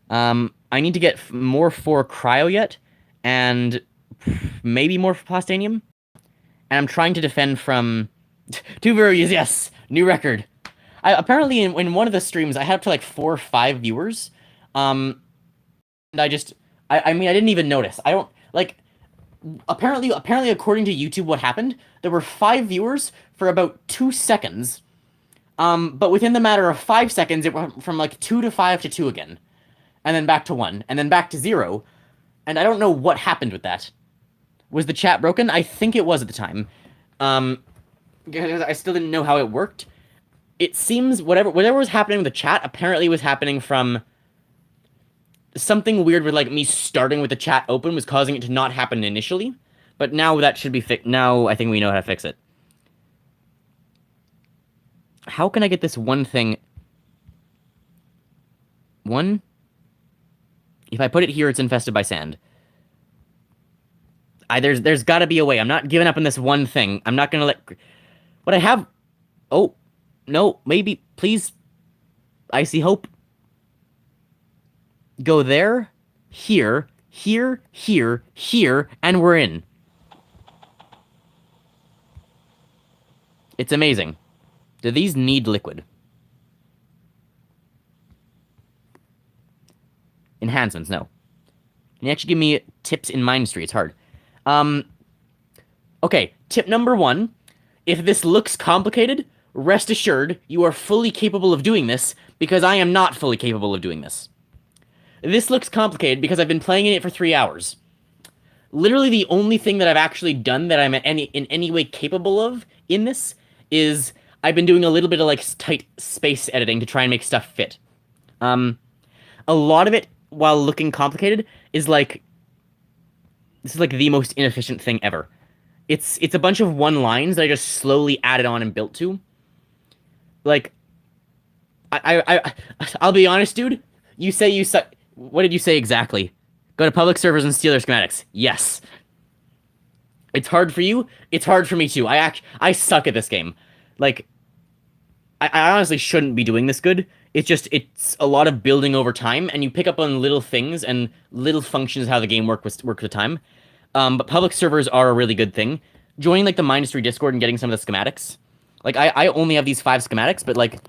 I need to get more for cryo yet, and maybe more for Plastanium. And I'm trying to defend from two viewers. Yes, new record. Apparently in one of the streams I had up to like 4 or 5 viewers. And I mean I didn't even notice. I don't like apparently according to YouTube what happened, there were 5 viewers for about 2 seconds. But within the matter of 5 seconds it went from like 2 to 5 to 2 again. And then back to 1, and then back to 0. And I don't know what happened with that. Was the chat broken? I think it was at the time. Because I still didn't know how it worked. It seems whatever was happening with the chat apparently was happening from something weird with like me starting with the chat open was causing it to not happen initially. But now that should be fixed. Now I think we know how to fix it. How can I get this one thing? One? If I put it here, it's infested by sand. There's got to be a way. I'm not giving up on this one thing. I'm not gonna let. What I have. Oh, no, maybe, please. I see hope. Go there, here, here, here, here, and we're in. It's amazing. Do these need liquid? Enhancements, no. Can you actually give me tips in Mindustry? It's hard. Okay, tip number 1. If this looks complicated, rest assured you are fully capable of doing this, because I am not fully capable of doing this. This looks complicated because I've been playing in it for 3 hours. Literally the only thing that I've actually done that I'm in any way capable of in this is I've been doing a little bit of like tight space editing to try and make stuff fit. A lot of it, while looking complicated, is like this is like the most inefficient thing ever. It's a bunch of one lines that I just slowly added on and built to. Like, I'll be honest, dude. You say you suck. What did you say exactly? Go to public servers and steal their schematics. Yes. It's hard for you. It's hard for me too. I suck at this game. Like, I honestly shouldn't be doing this good. It's a lot of building over time, and you pick up on little things and little functions how the game work with time. But public servers are a really good thing. Joining like the Mindustry Discord and getting some of the schematics. Like I only have these 5 schematics, but like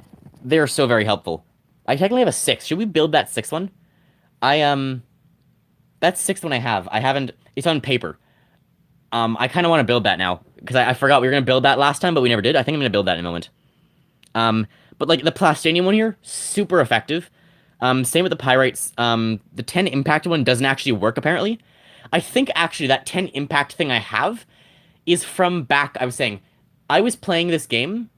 they're so very helpful. I technically have a 6. Should we build that 6th one? That's 6th one I have. I haven't. It's on paper. I kind of want to build that now because I forgot we were gonna build that last time, but we never did. I think I'm gonna build that in a moment. But like the Plastanium one here, super effective. Same with the Pyrites. The 10 impact one doesn't actually work apparently. I think actually that 10 impact thing I have is from back. I was saying, I was playing this game,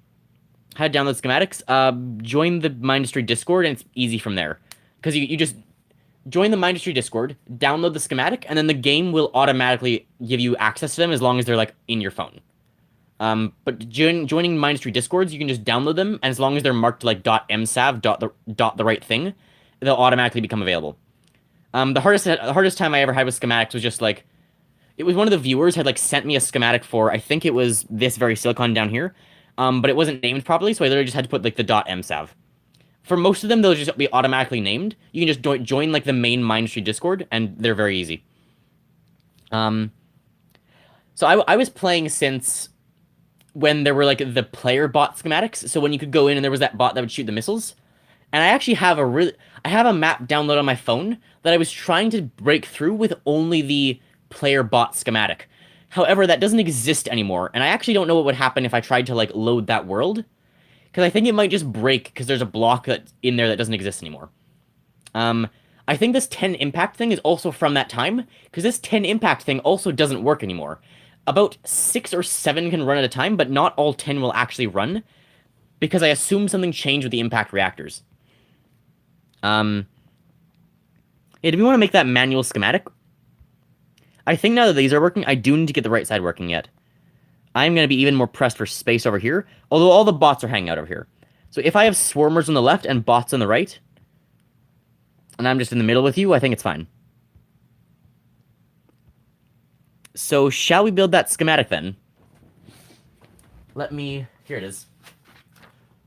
had download schematics, join the Mindustry Discord, and it's easy from there because you just join the Mindustry Discord, download the schematic, and then the game will automatically give you access to them as long as they're like in your phone. But joining Mindustry Discords, you can just download them, and as long as they're marked like .msav, the right thing, they'll automatically become available. The hardest time I ever had with schematics was just like, it was one of the viewers had like sent me a schematic for, I think it was this very silicon down here, but it wasn't named properly, so I literally just had to put like the .msav. For most of them, they'll just be automatically named. You can just join like the main Mindustry Discord, and they're very easy. So I was playing since when there were like the player bot schematics. So when you could go in and there was that bot that would shoot the missiles. And I actually have I have a map download on my phone that I was trying to break through with only the player bot schematic. However, that doesn't exist anymore, and I actually don't know what would happen if I tried to like load that world, because I think it might just break because there's a block that in there that doesn't exist anymore. I think this 10 impact thing is also from that time, because this 10 impact thing also doesn't work anymore. About 6 or 7 can run at a time, but not all 10 will actually run, because I assume something changed with the impact reactors. Yeah, do we want to make that manual schematic? I think now that these are working, I do need to get the right side working yet. I'm going to be even more pressed for space over here, although all the bots are hanging out over here. So if I have swarmers on the left and bots on the right, and I'm just in the middle with you, I think it's fine. So shall we build that schematic then? Here it is.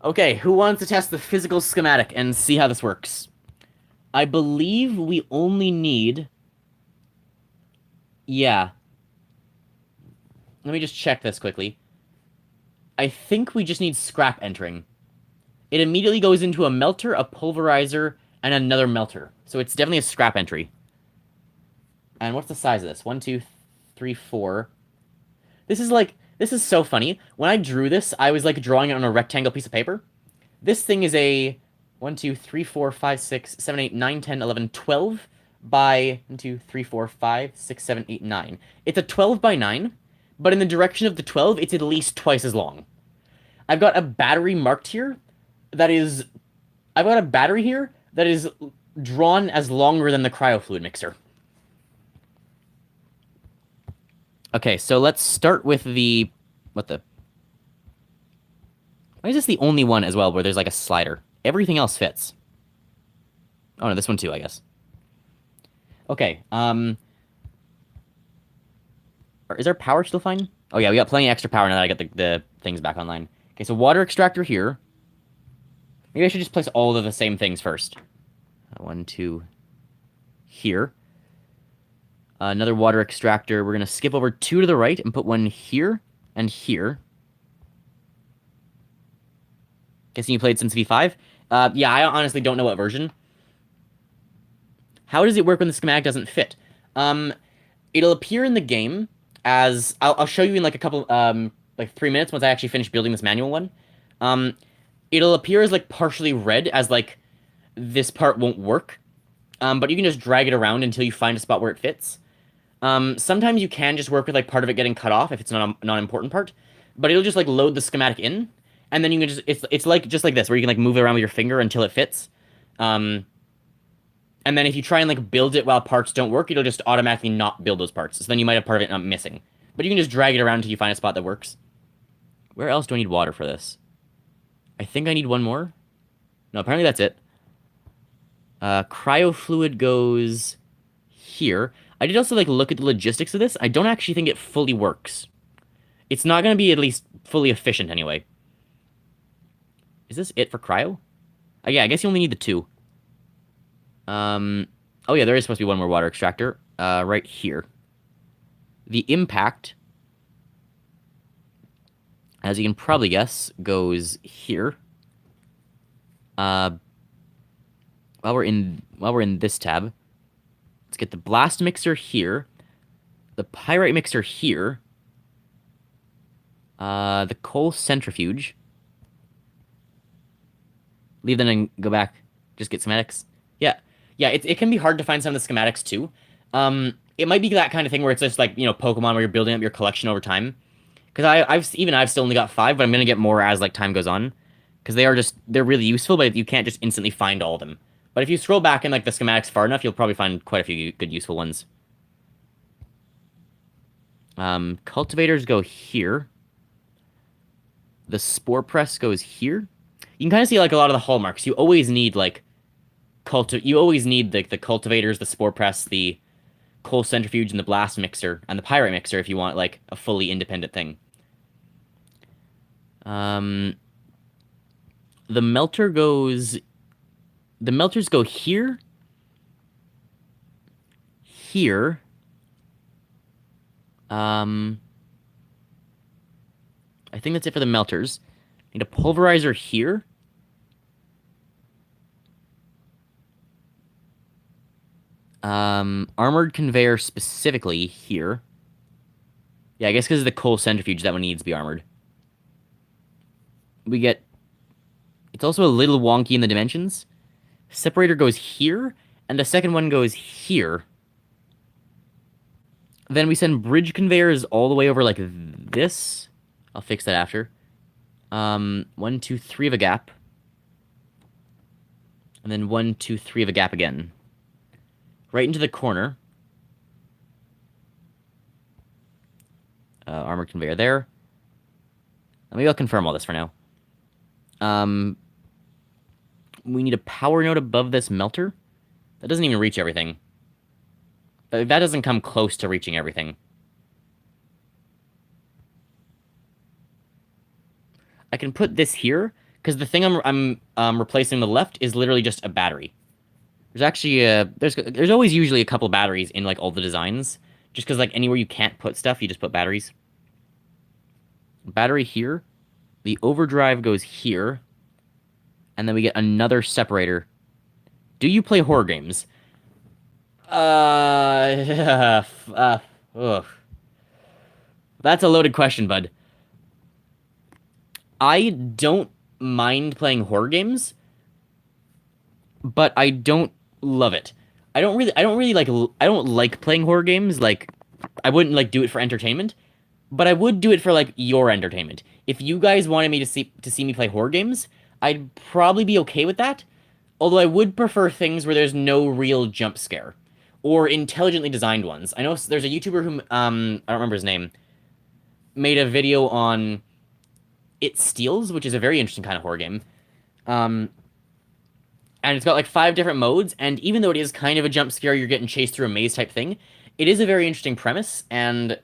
Okay, who wants to test the physical schematic and see how this works? I believe we only need... Yeah. Let me just check this quickly. I think we just need scrap entering. It immediately goes into a melter, a pulverizer, and another melter. So it's definitely a scrap entry. And what's the size of this? 1, 2, 3, 4. This is so funny. When I drew this, I was like drawing it on a rectangle piece of paper. This thing is a 1, 2, 3, 4, 5, 6, 7, 8, 9, 10, 11, 12 by 1, 2, 3, 4, 5, 6, 7, 8, 9. It's a 12 by 9, but in the direction of the 12, it's at least twice as long. I've got a battery marked here that is... I've got a battery here that is drawn as longer than the cryofluid mixer. Okay, so let's start with the... What the... Why is this the only one as well where there's like a slider? Everything else fits. Oh no, this one too, I guess. Okay, is our power still fine? Oh yeah, we got plenty of extra power now that I got the things back online. Okay, so water extractor here. Maybe I should just place all of the same things first. 1, 2, here. Another water extractor. We're going to skip over 2 to the right and put 1 here and here. Guessing you played since V5? Yeah, I honestly don't know what version. How does it work when the schematic doesn't fit? It'll appear in the game as... I'll show you in like a couple... like 3 minutes once I actually finish building this manual one. It'll appear as like partially red, as like this part won't work. But you can just drag it around until you find a spot where it fits. Sometimes you can just work with like part of it getting cut off if it's not a non-important part. But it'll just like load the schematic in, and then you can just it's like just like this, where you can like move it around with your finger until it fits. And then if you try and like build it while parts don't work, it'll just automatically not build those parts. So then you might have part of it not missing. But you can just drag it around until you find a spot that works. Where else do I need water for this? I think I need 1 more. No, apparently that's it. Cryofluid goes here. I did also like look at the logistics of this. I don't actually think it fully works. It's not going to be at least fully efficient anyway. Is this it for cryo? Yeah, I guess you only need the 2. Oh yeah, there is supposed to be 1 more water extractor. Right here. The impact, as you can probably guess, goes here. While we're in this tab, let's get the blast mixer here, the pyrite mixer here, the coal centrifuge. Leave them and go back. Just get schematics. Yeah. It can be hard to find some of the schematics too. It might be that kind of thing where it's just like, you know, Pokemon, where you're building up your collection over time. Because I've still only got 5, but I'm gonna get more as like time goes on. Because they're really useful, but you can't just instantly find all of them. But if you scroll back in like the schematics far enough, you'll probably find quite a few good useful ones. Cultivators go here. The spore press goes here. You can kind of see like a lot of the hallmarks. You always need like you always need the cultivators, the spore press, the coal centrifuge, and the blast mixer, and the pyrite mixer if you want like a fully independent thing. The melter goes. The melters go here. Here. I think that's it for the melters. Need a pulverizer here. Armored conveyor specifically here. Yeah, I guess because of the coal centrifuge, that one needs to be armored. We get... It's also a little wonky in the dimensions. Separator goes here, and the second one goes here. Then we send bridge conveyors all the way over like this. I'll fix that after. 1, 2, 3 of a gap. And then 1, 2, 3 of a gap again. Right into the corner. Armored conveyor there. Maybe I'll confirm all this for now. We need a power node above this melter. That doesn't even reach everything. That doesn't come close to reaching everything. I can put this here, because the thing I'm replacing on the left is literally just a battery. There's actually there's always usually a couple batteries in like all the designs, just because like anywhere you can't put stuff, you just put batteries. Battery here, the overdrive goes here, and then we get another separator. Do you play horror games? Ugh. That's a loaded question, bud. I don't mind playing horror games, but I don't love it. I don't like playing horror games. Like, I wouldn't like do it for entertainment, but I would do it for like your entertainment. If you guys wanted me to see me play horror games, I'd probably be okay with that. Although I would prefer things where there's no real jump scare, or intelligently designed ones. I know there's a YouTuber who I don't remember his name, made a video on It Steals, which is a very interesting kind of horror game. And it's got like 5 different modes, and even though it is kind of a jump scare, you're getting chased through a maze type thing, it is a very interesting premise, and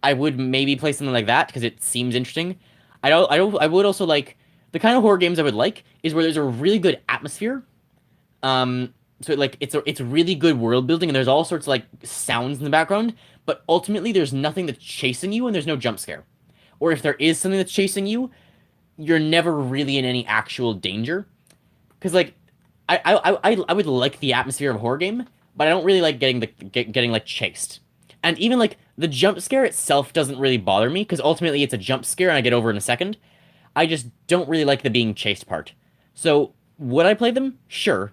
I would maybe play something like that because it seems interesting. I would also like the kind of horror games I would like is where there's a really good atmosphere. So like it's really good world building, and there's all sorts of like sounds in the background, but ultimately there's nothing that's chasing you, and there's no jump scare. Or if there is something that's chasing you, you're never really in any actual danger. Because like I would like the atmosphere of a horror game, but I don't really like getting like chased. And even like the jump scare itself doesn't really bother me, because ultimately it's a jump scare and I get over in a second. I just don't really like the being chased part. So would I play them? Sure.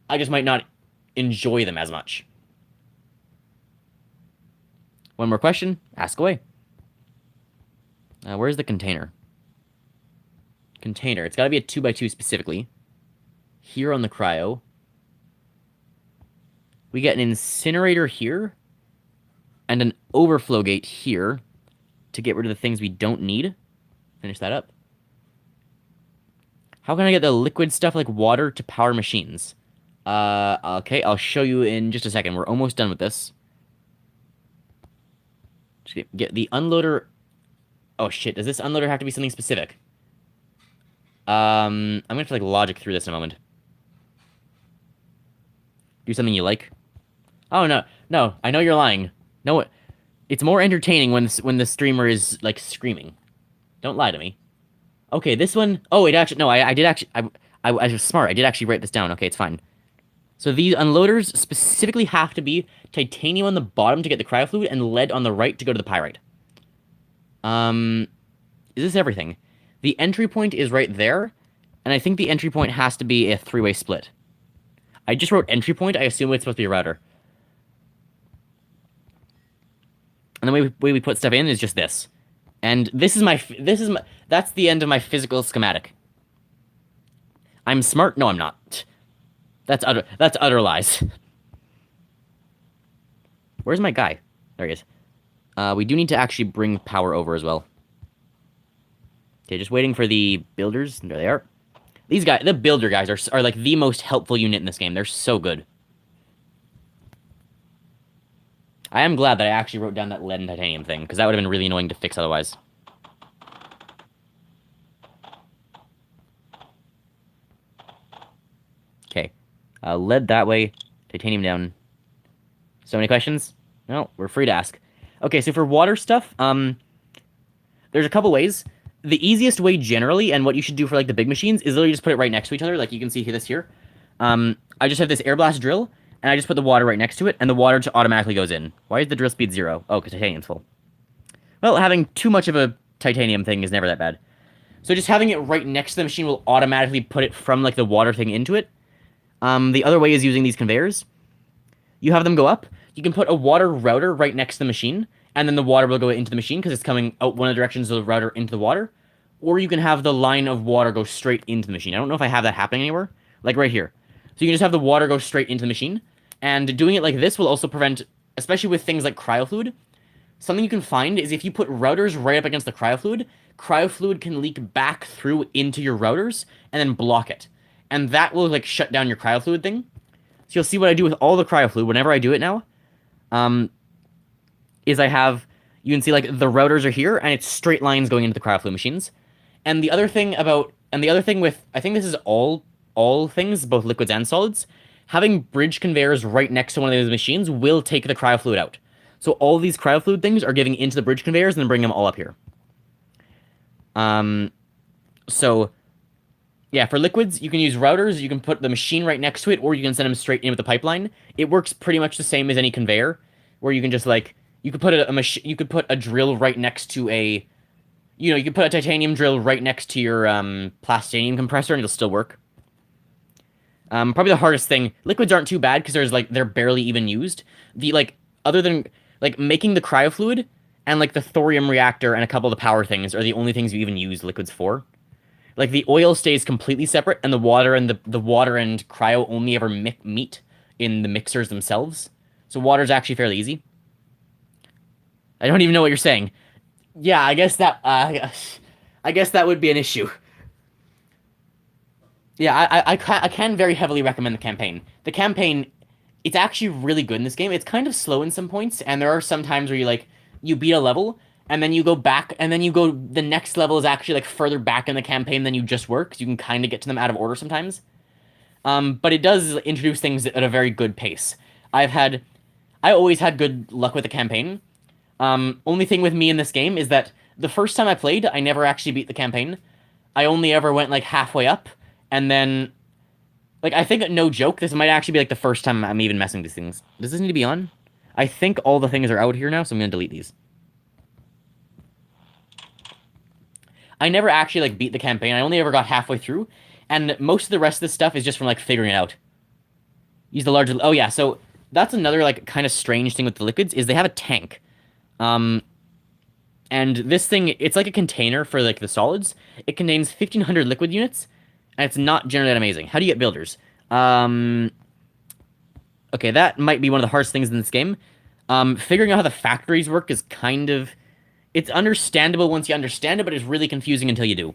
I just might not enjoy them as much. One more question? Ask away. Where's the container? Container. It's got to be a 2x2 specifically. Here on the cryo. We get an incinerator here. And an overflow gate here. To get rid of the things we don't need. Finish that up. How can I get the liquid stuff like water to power machines? Okay, I'll show you in just a second. We're almost done with this. Just get the unloader. Oh shit, does this unloader have to be something specific? I'm gonna have to like logic through this in a moment. Do something you like? Oh no, no, I know you're lying. No, it's more entertaining when the streamer is like screaming. Don't lie to me. Okay, this one. Oh, it actually no, I did actually I was smart. I did actually write this down. Okay, it's fine. So these unloaders specifically have to be titanium on the bottom to get the cryofluid and lead on the right to go to the pyrite. Is this everything? The entry point is right there, and I think the entry point has to be a 3-way split. I just wrote entry point. I assume it's supposed to be a router. And the way we put stuff in is just this. And that's the end of my physical schematic. I'm smart? No, I'm not. That's utter lies. Where's my guy? There he is. We do need to actually bring power over as well. Okay, just waiting for the builders. There they are. These guys, the builder guys, are like the most helpful unit in this game. They're so good. I am glad that I actually wrote down that lead and titanium thing, because that would have been really annoying to fix otherwise. Okay. Lead that way, titanium down. So many questions? No, we're free to ask. Okay, so for water stuff, there's a couple ways. The easiest way generally, and what you should do for like the big machines, is literally just put it right next to each other, like you can see this here. I just have this air blast drill, and I just put the water right next to it, and the water just automatically goes in. Why is the drill speed 0? Oh, because titanium's full. Well, having too much of a titanium thing is never that bad. So just having it right next to the machine will automatically put it from like the water thing into it. The other way is using these conveyors. You have them go up. You can put a water router right next to the machine, and then the water will go into the machine because it's coming out one of the directions of the router into the water. Or you can have the line of water go straight into the machine. I don't know if I have that happening anywhere. Like right here. So you can just have the water go straight into the machine. And doing it like this will also prevent, especially with things like cryofluid, something you can find is if you put routers right up against the cryofluid can leak back through into your routers and then block it. And that will like shut down your cryofluid thing. So you'll see what I do with all the cryofluid whenever I do it now. Is I have, you can see like the routers are here and it's straight lines going into the cryofluid machines. And the other thing with, I think this is all things, both liquids and solids, having bridge conveyors right next to one of those machines will take the cryofluid out. So all these cryofluid things are giving into the bridge conveyors and then bring them all up here. So yeah, for liquids, you can use routers, you can put the machine right next to it, or you can send them straight in with the pipeline. It works pretty much the same as any conveyor, where you can just like, you could put you could put a drill right next to a, you could put a titanium drill right next to your plastinium compressor and it'll still work. Probably the hardest thing, liquids aren't too bad because they're barely even used. Other than like making the cryofluid and like the thorium reactor and a couple of the power things are the only things you even use liquids for. Like the oil stays completely separate, and the water and the water and cryo only ever meet in the mixers themselves. So water's actually fairly easy. I don't even know what you're saying. Yeah, I guess that would be an issue. Yeah, I can very heavily recommend the campaign. The campaign, it's actually really good in this game. It's kind of slow in some points, and there are some times where you beat a level, and then you go back, and then the next level is actually like further back in the campaign than you just were, because you can kind of get to them out of order sometimes. But it does introduce things at a very good pace. I always had good luck with the campaign. Only thing with me in this game is that the first time I played, I never actually beat the campaign. I only ever went like halfway up, and then, like, I think, no joke, this might actually be like the first time I'm even messing with these things. Does this need to be on? I think all the things are out here now, so I'm gonna delete these. I never actually like beat the campaign. I only ever got halfway through, and most of the rest of this stuff is just from like figuring it out. Use the larger. Oh yeah, so that's another like kind of strange thing with the liquids is they have a tank, and this thing, it's like a container for like the solids. It contains 1,500 liquid units, and it's not generally that amazing. How do you get builders? Okay, that might be one of the hardest things in this game. Figuring out how the factories work is kind of, it's understandable once you understand it, but it's really confusing until you do.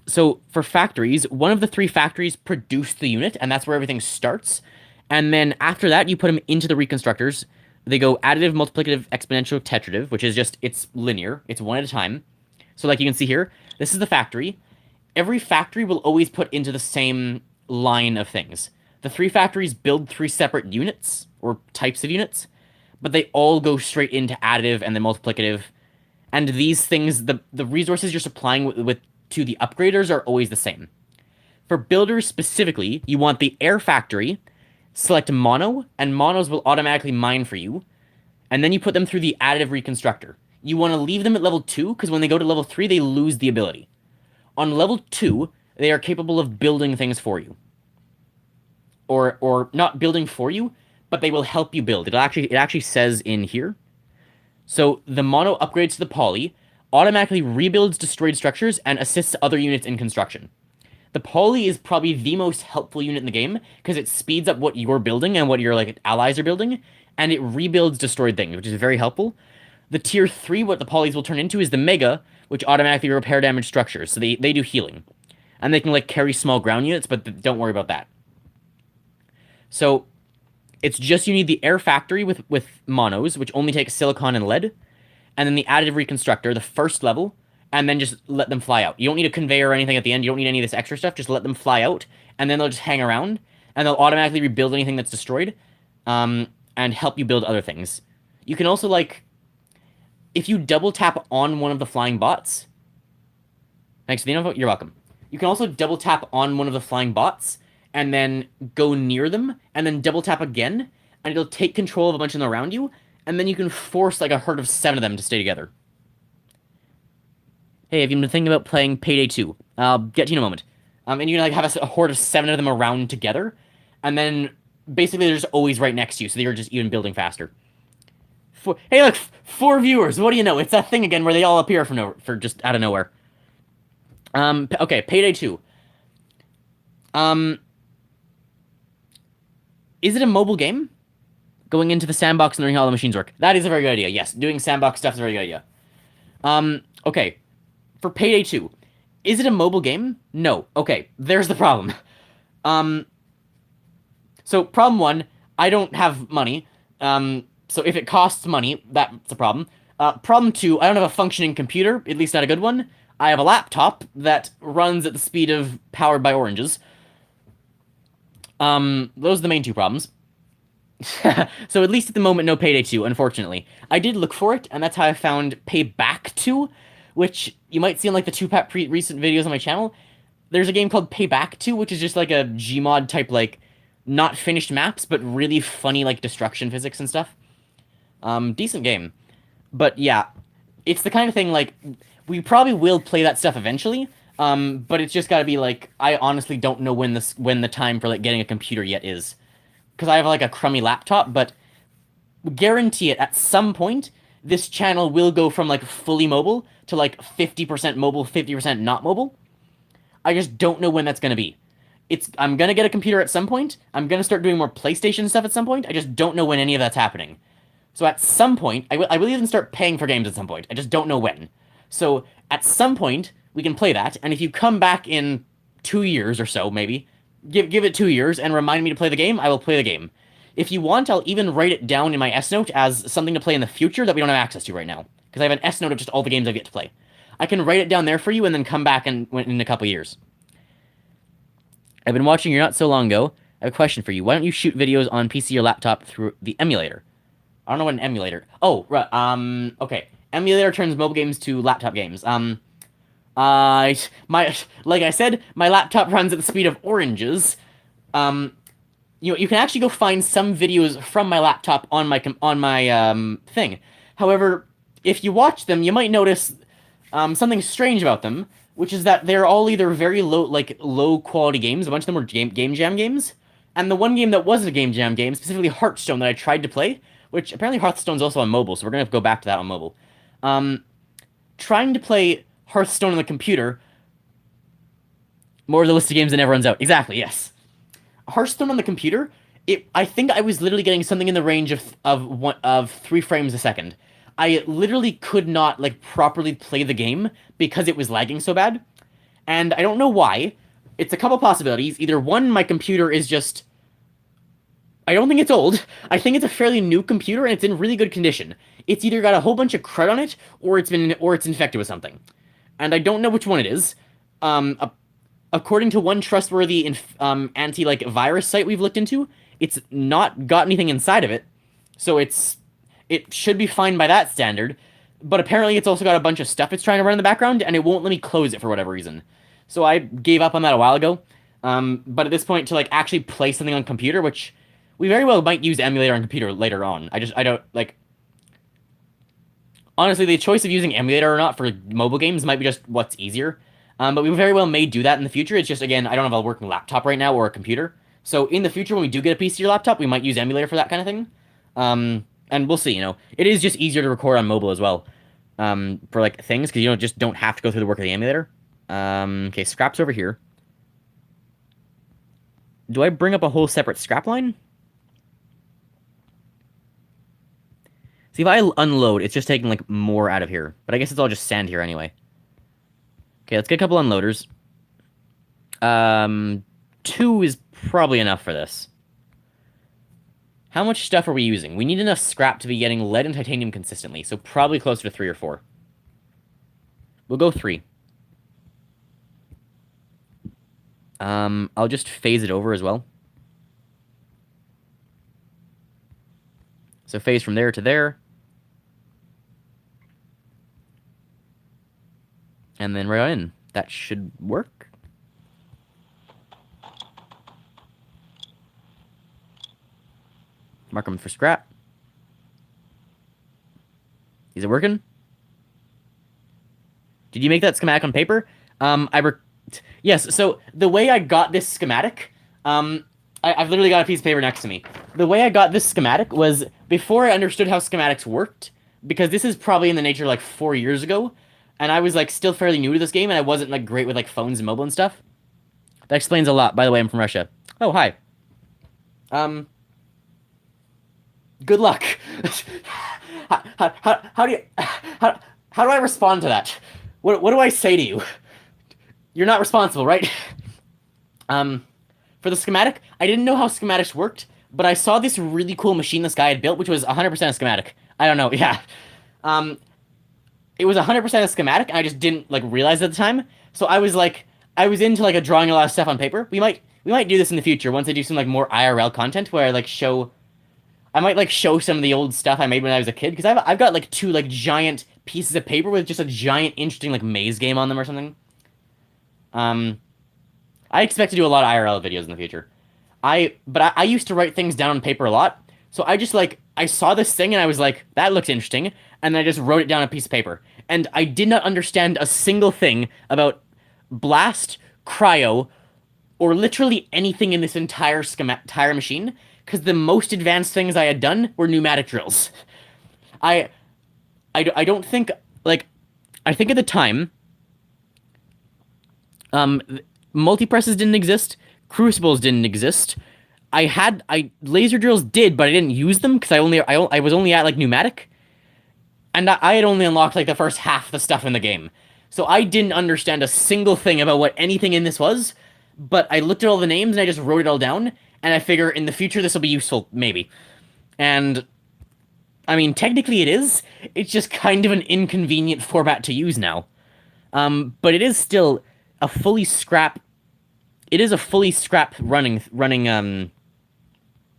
So for factories, one of the 3 factories produce the unit, and that's where everything starts. And then after that, you put them into the reconstructors. They go additive, multiplicative, exponential, tetrahydral, which is just, it's linear. It's one at a time. So like you can see here, this is the factory. Every factory will always put into the same line of things. The 3 factories build 3 separate units, or types of units, but they all go straight into additive and then multiplicative. And these things, the resources you're supplying to the upgraders are always the same. For builders specifically, you want the air factory, select mono, and monos will automatically mine for you, and then you put them through the additive reconstructor. You want to leave them at level 2, because when they go to level 3, they lose the ability. On level 2, they are capable of building things for you. Or not building for you, but they will help you build. It actually says in here. So the mono upgrades to the poly, automatically rebuilds destroyed structures, and assists other units in construction. The poly is probably the most helpful unit in the game because it speeds up what you're building and what your like allies are building, and it rebuilds destroyed things, which is very helpful. The tier 3, what the polys will turn into is the Mega, which automatically repair damaged structures. So they do healing. And they can like carry small ground units, but don't worry about that. So it's just you need the Air Factory with monos, which only takes silicon and lead, and then the Additive Reconstructor, the first level, and then just let them fly out. You don't need a conveyor or anything at the end. You don't need any of this extra stuff. Just let them fly out, and then they'll just hang around, and they'll automatically rebuild anything that's destroyed, and help you build other things. You can also, like, if you double tap on one of the flying bots... Thanks for the info. You're welcome. You can also double tap on one of the flying bots, and then go near them, and then double tap again, and it'll take control of a bunch of them around you, and then you can force like a herd of 7 of them to stay together. Hey, have you been thinking about playing Payday 2? I'll get to you in a moment. And you can like have a horde of 7 of them around together, and then basically they're just always right next to you, so you're just even building faster. Hey, look, 4 viewers. What do you know? It's that thing again where they all appear for just out of nowhere. Okay, Payday 2. Is it a mobile game? Going into the sandbox and learning how all the machines work. That is a very good idea. Yes, doing sandbox stuff is a very good idea. Okay. For Payday 2, is it a mobile game? No. Okay, there's the problem. So problem 1, I don't have money. So if it costs money, that's a problem. Problem 2, I don't have a functioning computer, at least not a good one. I have a laptop that runs at the speed of powered by oranges. Those are the main 2 problems. So at least at the moment, no Payday 2, unfortunately. I did look for it, and that's how I found Payback 2, which you might see in like the 2 recent videos on my channel. There's a game called Payback 2, which is just like a Gmod type, like, not finished maps, but really funny, like, destruction physics and stuff. Decent game. But yeah, it's the kind of thing, like, we probably will play that stuff eventually, but it's just gotta be, like, I honestly don't know when the time for, like, getting a computer yet is. Because I have, like, a crummy laptop, but guarantee it, at some point, this channel will go from, like, fully mobile to, like, 50% mobile, 50% not mobile. I just don't know when that's gonna be. I'm gonna get a computer at some point. I'm gonna start doing more PlayStation stuff at some point. I just don't know when any of that's happening. So at some point, I will even start paying for games at some point. I just don't know when. So at some point, we can play that, and if you come back in 2 years or so, maybe, give it 2 years and remind me to play the game, I will play the game. If you want, I'll even write it down in my S-Note as something to play in the future that we don't have access to right now. Because I have an S-Note of just all the games I've yet to play. I can write it down there for you and then come back in a couple years. I've been watching your not so long ago. I have a question for you. Why don't you shoot videos on PC or laptop through the emulator? I don't know what an emulator... Oh, right, okay. Emulator turns mobile games to laptop games. Like I said, my laptop runs at the speed of oranges. You can actually go find some videos from my laptop on my thing. However, if you watch them, you might notice something strange about them, which is that they're all either very low quality games. A bunch of them were game jam games, and the one game that wasn't a game jam game, specifically Hearthstone, that I tried to play, which apparently Hearthstone's also on mobile, so we're gonna have to go back to that on mobile. Trying to play Hearthstone on the computer, more of the list of games that never runs out. Exactly, yes. Hearthstone on the computer, I think I was literally getting something in the range of 3 frames a second. I literally could not, like, properly play the game because it was lagging so bad. And I don't know why. It's a couple possibilities. Either one, my computer is just... I don't think it's old. I think it's a fairly new computer, and it's in really good condition. It's either got a whole bunch of crud on it, or it's infected with something. And I don't know which one it is. According to one trustworthy anti-virus site we've looked into, it's not got anything inside of it. So it should be fine by that standard. But apparently it's also got a bunch of stuff it's trying to run in the background, and it won't let me close it for whatever reason. So I gave up on that a while ago. But at this point, to, like, actually play something on computer, which we very well might use emulator on computer later on. I don't, like... Honestly, the choice of using emulator or not for mobile games might be just what's easier. But we very well may do that in the future. It's just, again, I don't have a working laptop right now or a computer. So in the future, when we do get a PC or laptop, we might use emulator for that kind of thing. And we'll see, you know. It is just easier to record on mobile as well. For, like, things, because you just don't have to go through the work of the emulator. Okay, scraps over here. Do I bring up a whole separate scrap line? See, if I unload, it's just taking, like, more out of here. But I guess it's all just sand here anyway. Okay, let's get a couple unloaders. Um, 2 is probably enough for this. How much stuff are we using? We need enough scrap to be getting lead and titanium consistently, so probably closer to 3 or 4. We'll go 3. I'll just phase it over as well. So phase from there to there. And then right in. That should work. Mark them for scrap. Is it working? Did you make that schematic on paper? Yes, so the way I got this schematic, I've literally got a piece of paper next to me. The way I got this schematic was before I understood how schematics worked, because this is probably in the nature like 4 years ago, and I was like still fairly new to this game, and I wasn't like great with like phones and mobile and stuff. That explains a lot. By the way, I'm from Russia. Oh, hi. Um, Good luck. How do you how do I respond to that? What do I say to you? You're not responsible, right? Um, for the schematic, I didn't know how schematics worked, but I saw this really cool machine this guy had built, which was 100% a schematic. I don't know, yeah. Um, it was 100% a schematic, and I just didn't like realize it at the time. So I was into like a drawing a lot of stuff on paper. We might do this in the future once I do some like more IRL content where I like show. I might like show some of the old stuff I made when I was a kid because I've got like 2 like giant pieces of paper with just a giant interesting like maze game on them or something. Um, I expect to do a lot of IRL videos in the future. I used to write things down on paper a lot. So I just like I saw this thing and I was like, that looks interesting, and I just wrote it down on a piece of paper. And I did not understand a single thing about blast, cryo, or literally anything in this entire machine, because the most advanced things I had done were pneumatic drills. I I don't think like I think at the time um multi-presses didn't exist, crucibles didn't exist. I laser drills did, but I didn't use them because I was only at like pneumatic, and I had only unlocked like the first half of the stuff in the game. So I didn't understand a single thing about what anything in this was, but I looked at all the names and I just wrote it all down, and I figure in the future this will be useful, maybe. And I mean, technically it is. It's just kind of an inconvenient format to use now. But it is still a fully scrap. It is a fully scrap running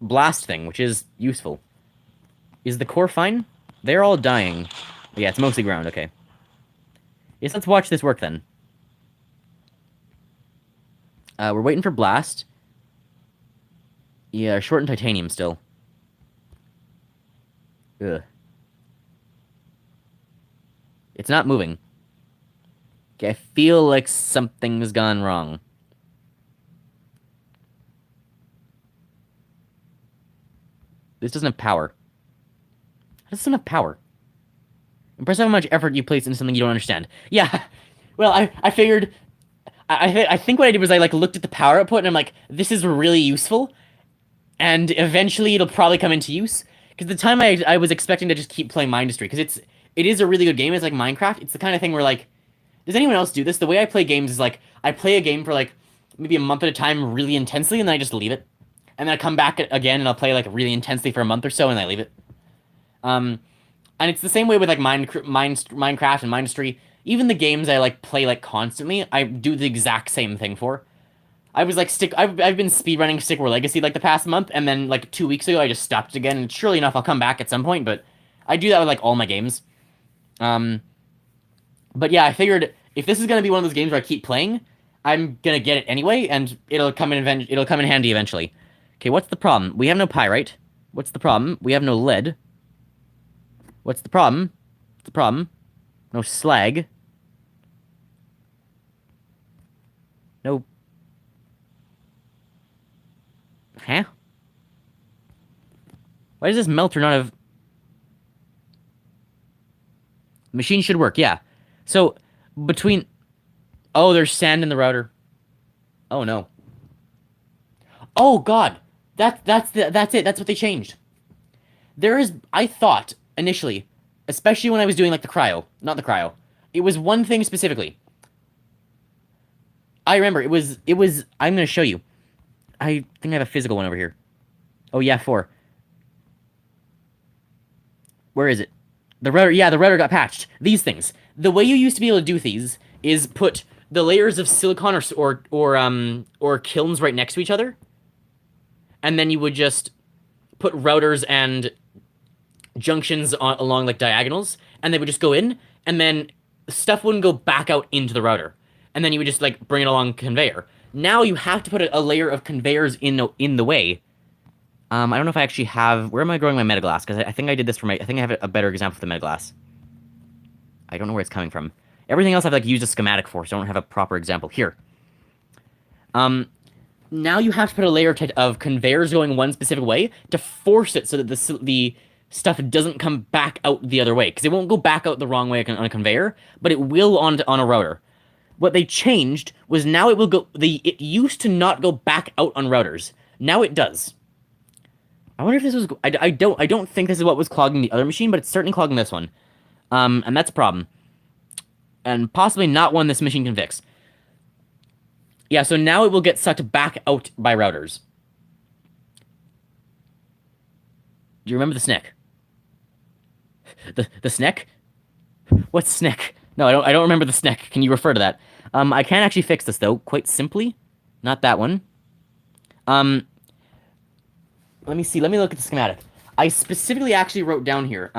blast thing, which is useful. Is the core fine? They're all dying. Yeah, it's mostly ground. Okay. Yes, let's watch this work then. We're waiting for blast. Yeah, short in titanium still. Ugh. It's not moving. Okay, I feel like something's gone wrong. This doesn't have power. This doesn't have power. Impressive how much effort you place into something you don't understand. Yeah. Well, I figured. I think what I did was I like looked at the power output and I'm like, this is really useful, and eventually it'll probably come into use. Because the time I was expecting to just keep playing Mindustry because it is a really good game. It's like Minecraft. It's the kind of thing where like, does anyone else do this? The way I play games is like I play a game for like maybe a month at a time really intensely, and then I just leave it, and then I come back again and I'll play like really intensely for a month or so, and I leave it. Um, and it's the same way with like Minecraft and Mindustry. Even the games I like play like constantly, I do the exact same thing for. I was like I've been speedrunning Stick War Legacy like the past month, and then like 2 weeks ago I just stopped again. And surely enough, I'll come back at some point, but I do that with like all my games. Um, but yeah, I figured if this is gonna be one of those games where I keep playing, I'm gonna get it anyway, and it'll come in handy eventually. Okay, what's the problem? We have no pyrite. What's the problem? We have no lead. What's the problem? What's the problem? No slag. No. Huh? Why does this melter not have... Machine should work, yeah. So, between... Oh, there's sand in the router. Oh, no. Oh God, that's it. That's what they changed. There is, I thought initially, especially when I was doing like the cryo, not the cryo. It was one thing specifically. I remember it was. I'm gonna show you. I think I have a physical one over here. Oh yeah, four. Where is it? The router. Yeah, the router got patched. These things. The way you used to be able to do these is put the layers of silicon or kilns right next to each other, and then you would just put routers and junctions along like diagonals, and they would just go in, and then stuff wouldn't go back out into the router, and then you would just like bring it along conveyor. Now you have to put a layer of conveyors in the way. I don't know if I actually have. Where am I growing my metaglass? Because I think I did this for my. I think I have a better example for the metaglass. I don't know where it's coming from. Everything else I've like used a schematic for, so I don't have a proper example here. Now you have to put a layer of conveyors going one specific way to force it so that the stuff doesn't come back out the other way, because it won't go back out the wrong way on a conveyor, but it will on a router. What they changed was now it will go. It used to not go back out on routers. Now it does. I wonder if this was. I don't think this is what was clogging the other machine, but it's certainly clogging this one. And that's a problem, and possibly not one this machine can fix. Yeah, so now it will get sucked back out by routers. Do you remember the SNEC? The SNEC? What's SNEC? No, I don't remember the SNEC. Can you refer to that? I can actually fix this though, quite simply. Not that one. Let me see. Let me look at the schematic. I specifically actually wrote down here.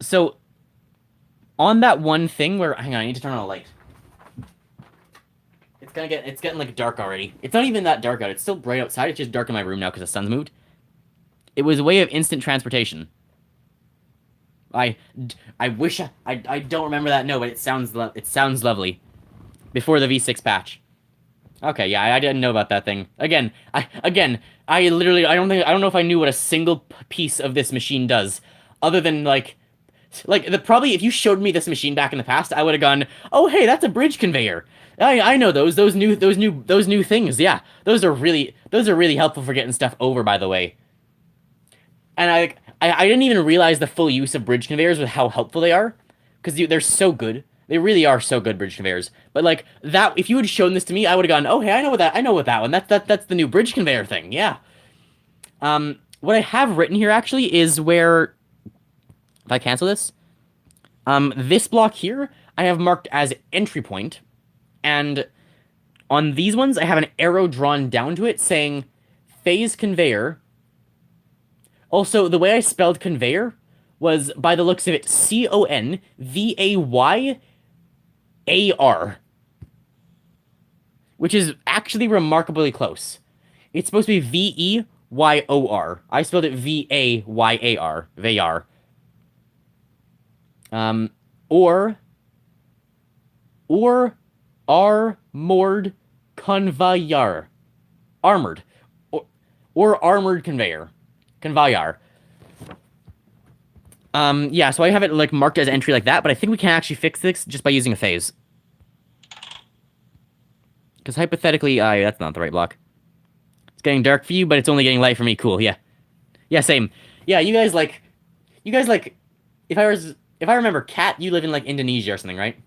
So on that one thing where, hang on, I need to turn on a light. It's getting like dark already. It's not even that dark out. It's still bright outside. It's just dark in my room now because the sun's moved. It was a way of instant transportation. I wish I don't remember that. No, but it sounds lovely. Before the V6 patch. Okay, yeah, I didn't know about that thing. I literally I don't know if I knew what a single piece of this machine does, other than probably if you showed me this machine back in the past, I would have gone, oh hey, that's a bridge conveyor. I know those new things. Yeah, those are really helpful for getting stuff over. By the way, and I didn't even realize the full use of bridge conveyors with how helpful they are, because they're so good. They really are so good, bridge conveyors. But like that, if you had shown this to me, I would have gone, "Oh, hey, I know what that one. That's the new bridge conveyor thing." Yeah. What I have written here actually is where, if I cancel this, this block here I have marked as entry point, and on these ones I have an arrow drawn down to it saying phase conveyor. Also, the way I spelled conveyor was, by the looks of it, CONVAYAR, which is actually remarkably close. It's supposed to be VEYOR. I spelled it VAYAR. Vayar. Or armored conveyor. Armored. Or armored conveyor. Conveyor. Yeah, so I have it like marked as entry like that, but I think we can actually fix this just by using a phase. Because hypothetically, that's not the right block. It's getting dark for you, but it's only getting light for me. Cool, yeah. Yeah, same. Yeah, you guys like, if I remember, Kat, you live in like Indonesia or something, right?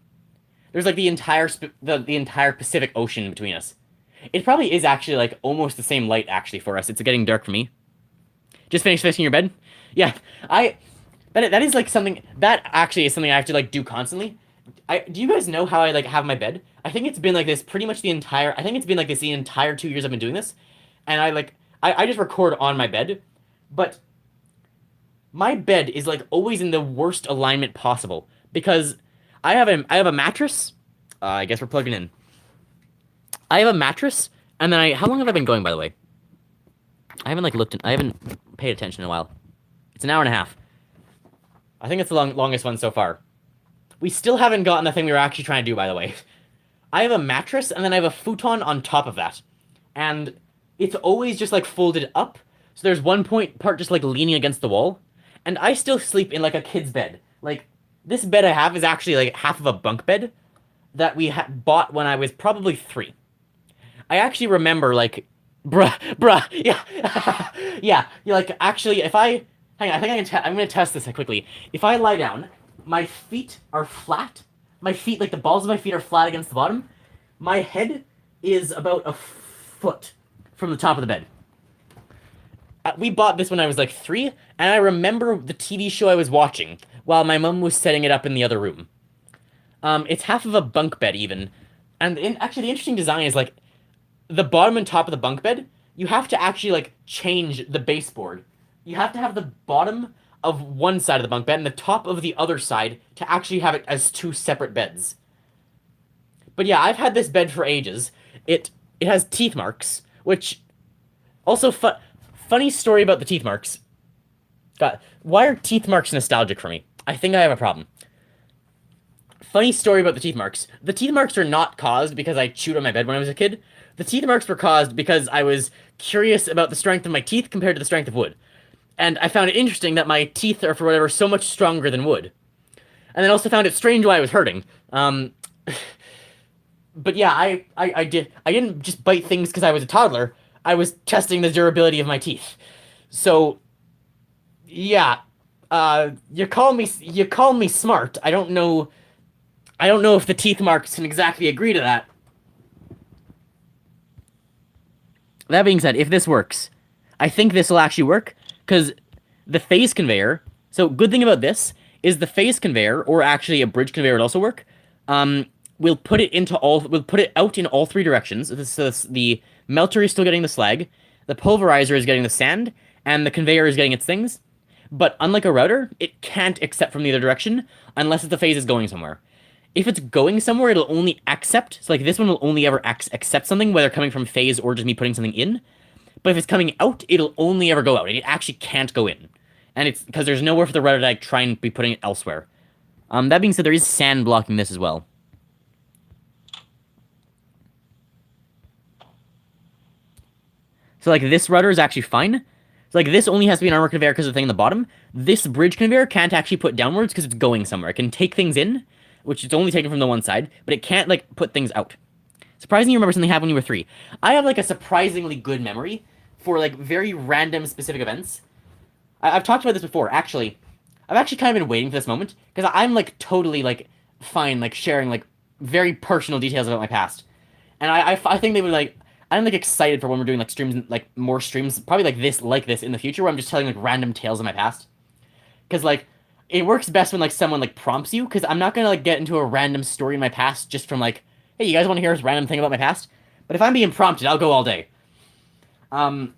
There's like the entire Pacific Ocean between us. It probably is actually like almost the same light actually for us. It's getting dark for me. Just finished fixing your bed? Yeah, that is like something that actually is something I have to like do constantly. Do you guys know how I like have my bed? I think it's been like this pretty much the entire 2 years I've been doing this, and I just record on my bed, but my bed is like always in the worst alignment possible because I have a mattress. I guess we're plugging in. I have a mattress, and then how long have I been going, by the way? I haven't paid attention in a while. It's an hour and a half. I think it's the longest one so far. We still haven't gotten the thing we were actually trying to do, by the way. I have a mattress, and then I have a futon on top of that. And it's always just, like, folded up. So there's one part just, like, leaning against the wall. And I still sleep in, like, a kid's bed. Like, this bed I have is actually, like, half of a bunk bed that we bought when I was probably 3. I actually remember, like, bruh, yeah, yeah. Like actually, if I hang on, I think I'm gonna test this quickly. If I lie down, my feet are flat. My feet, like the balls of my feet, are flat against the bottom. My head is about a foot from the top of the bed. We bought this when I was like 3, and I remember the TV show I was watching while my mom was setting it up in the other room. It's half of a bunk bed even, and actually the interesting design is like the bottom and top of the bunk bed, you have to actually like change the baseboard. You have to have the bottom of one side of the bunk bed and the top of the other side to actually have it as two separate beds. But yeah, I've had this bed for ages. It has teeth marks, which also funny story about the teeth marks. God, why are teeth marks nostalgic for me? I think I have a problem. Funny story about the teeth marks. The teeth marks are not caused because I chewed on my bed when I was a kid. The teeth marks were caused because I was curious about the strength of my teeth compared to the strength of wood. And I found it interesting that my teeth are, for whatever, so much stronger than wood. And then also found it strange why I was hurting. But yeah, I didn't just bite things because I was a toddler. I was testing the durability of my teeth. So yeah, you call me smart. I don't know if the teeth marks can exactly agree to that. That being said, if this works, I think this will actually work because the phase conveyor. So good thing about this is the phase conveyor, or actually a bridge conveyor would also work. We'll put it into all. We'll put it out in all three directions. So the melter is still getting the slag, the pulverizer is getting the sand, and the conveyor is getting its things. But unlike a router, it can't accept from the other direction unless the phase is going somewhere. If it's going somewhere, it'll only accept. So like this one will only ever accept something, whether coming from phase or just me putting something in. But if it's coming out, it'll only ever go out. It actually can't go in. And it's because there's nowhere for the router to like, try and be putting it elsewhere. That being said, there is sand blocking this as well. So like this router is actually fine. So like this only has to be an armor conveyor because of the thing in the bottom. This bridge conveyor can't actually put downwards because it's going somewhere. It can take things in, which it's only taken from the one side, but it can't like put things out. Surprisingly, you remember something happened when you were 3. I have like a surprisingly good memory for like very random specific events. I've talked about this before. Actually, I've actually kind of been waiting for this moment because I'm like totally like fine like sharing like very personal details about my past, and I think they would like. I'm like excited for when we're doing like streams, like more streams, probably like this in the future, where I'm just telling like random tales of my past. Because like it works best when like someone like prompts you. Because I'm not gonna like get into a random story in my past just from like, hey, you guys want to hear this random thing about my past? But if I'm being prompted, I'll go all day. Um,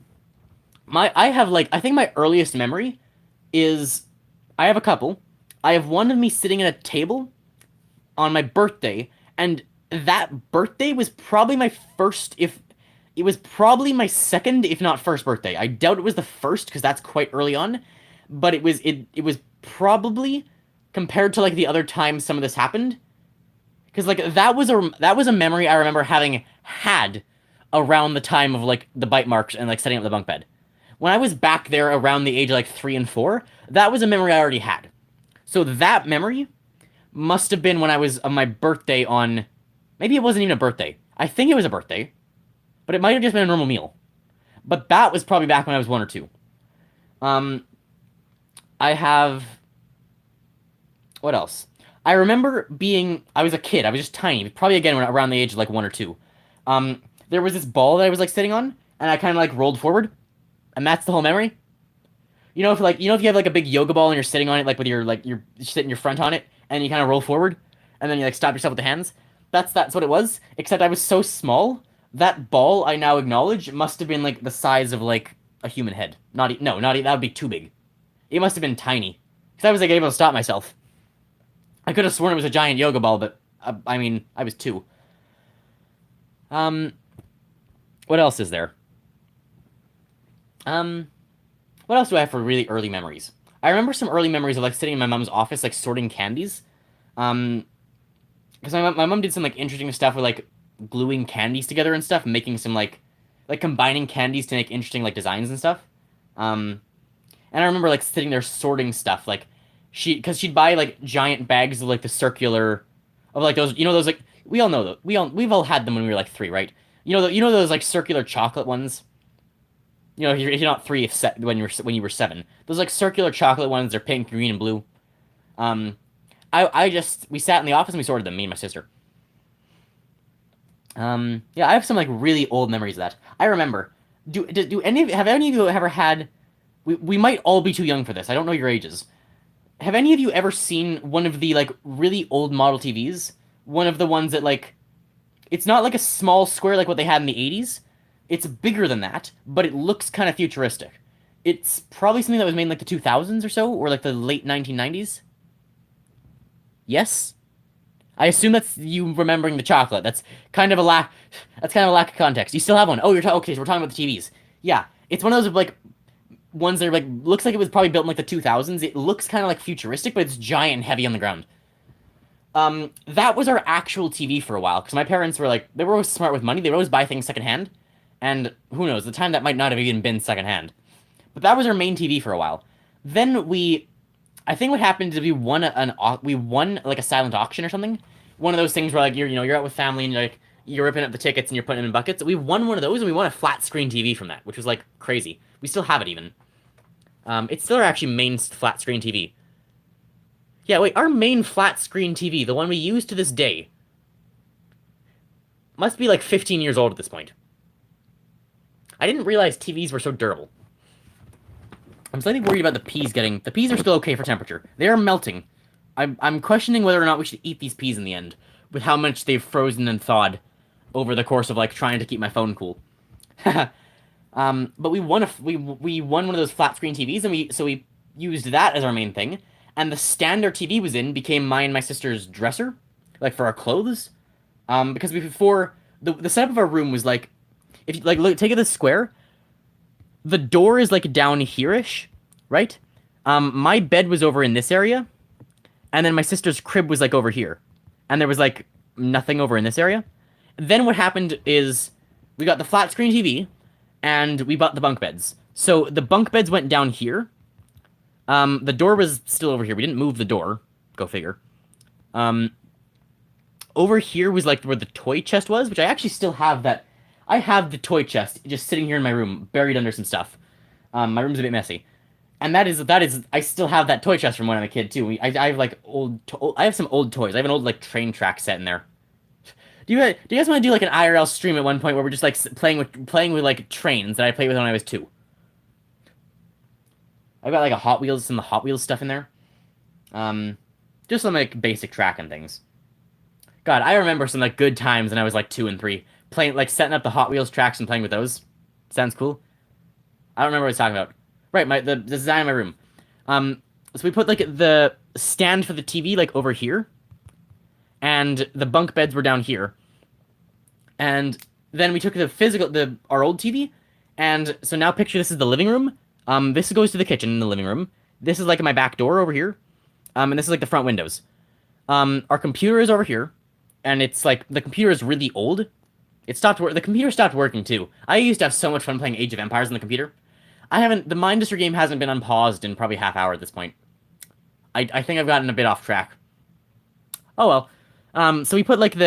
I have like I think my earliest memory is I have a couple. I have one of me sitting at a table on my birthday, and that birthday was probably my first, if it was probably my second, if not first birthday. I doubt it was the first because that's quite early on, but it was probably compared to like the other times some of this happened, because like that was a memory I remember having had around the time of like the bite marks and like setting up the bunk bed. When I was back there around the age of like 3 and 4, that was a memory I already had. So that memory must have been when I was on my birthday on, maybe it wasn't even a birthday. I think it was a birthday, but it might have just been a normal meal. But that was probably back when I was 1 or 2. Um, I have, what else? I remember I was a kid. I was just tiny. Probably again around the age of like 1 or 2. There was this ball that I was like sitting on, and I kind of like rolled forward, and that's the whole memory. If you have like a big yoga ball and you're sitting on it, like with your like you're sitting your front on it, and you kind of roll forward, and then you like stop yourself with the hands. That's what it was. Except I was so small that ball I now acknowledge must have been like the size of like a human head. No, not that would be too big. It must have been tiny because I was like able to stop myself. I could have sworn it was a giant yoga ball, but I mean I was 2. Um, what else is there? Um, what else do I have for really early memories? I remember some early memories of like sitting in my mom's office, like sorting candies. Um, because my mom did some like interesting stuff with like gluing candies together and stuff, making some like combining candies to make interesting like designs and stuff. Um, and I remember like sitting there sorting stuff, like because she'd buy like giant bags of like the circular, of like those those like we all know we've all had them when we were like 3, right? You know those like circular chocolate ones. You know, if you're not three if when you were seven. Those like circular chocolate ones, they're pink, green, and blue. Um, I just we sat in the office and we sorted them, me and my sister. Yeah, I have some like really old memories of that. I remember. Do any of have any of you ever had? We might all be too young for this. I don't know your ages. Have any of you ever seen one of the like really old model TVs? One of the ones that like it's not like a small square like what they had in the 80s. It's bigger than that, but it looks kind of futuristic. It's probably something that was made in like the 2000s or so, or like the late 1990s. Yes? I assume that's you remembering the chocolate. That's kind of a lack. That's kind of a lack of context. You still have one. Oh, okay. So we're talking about the TVs. Yeah, it's one of those like ones that are like looks like it was probably built in like the 2000s. It looks kind of like futuristic, but it's giant and heavy on the ground. That was our actual TV for a while because my parents were like they were always smart with money. They would always buy things secondhand, and who knows, the time that might not have even been secondhand. But that was our main TV for a while. Then I think what happened is we won like a silent auction or something. One of those things where like you're out with family and you're ripping up the tickets and you're putting them in buckets. We won one of those and we won a flat screen TV from that, which was like crazy. We still have it even. It's still our actually main flat screen TV. Yeah, wait, our main flat screen TV, the one we use to this day, must be like 15 years old at this point. I didn't realize TVs were so durable. I'm slightly worried about the peas getting... The peas are still okay for temperature. They are melting. I'm questioning whether or not we should eat these peas in the end, with how much they've frozen and thawed over the course of, like, trying to keep my phone cool. But we won we won one of those flat screen TVs, and we used that as our main thing. And the stand our TV was in became mine and my sister's dresser, like for our clothes. Because before the setup of our room was like, if you like look, take it this square, the door is like down here-ish, right? My bed was over in this area, and then my sister's crib was like over here, and there was like nothing over in this area. Then what happened is we got the flat screen TV, and we bought the bunk beds. So the bunk beds went down here. The door was still over here. We didn't move the door. Go figure. Over here was like where the toy chest was, which I actually still have that. I have the toy chest just sitting here in my room, buried under some stuff. My room's a bit messy. And that is, I still have that toy chest from when I'm a kid, too. I have, like, I have some old toys. I have an old, like, train track set in there. Do you guys want to do, like, an IRL stream at one point where we're just, like, playing with, like, trains that I played with when I was 2? I've got, like, some Hot Wheels stuff in there. Just some, like, basic track and things. God, I remember some, like, good times when I was, like, 2 and 3. Playing, like, setting up the Hot Wheels tracks and playing with those. Sounds cool. I don't remember what I was talking about. Right, the design of my room. So we put, like, the stand for the TV, like, over here. And the bunk beds were down here. And then we took our old TV. And so now picture this is the living room. This goes to the kitchen in the living room. This is, like, my back door over here. And this is, like, the front windows. Our computer is over here. And it's, like, the computer is really old. The computer stopped working, too. I used to have so much fun playing Age of Empires on the computer. The Mindustry game hasn't been unpaused in probably half hour at this point. I think I've gotten a bit off track. Oh well. So we put like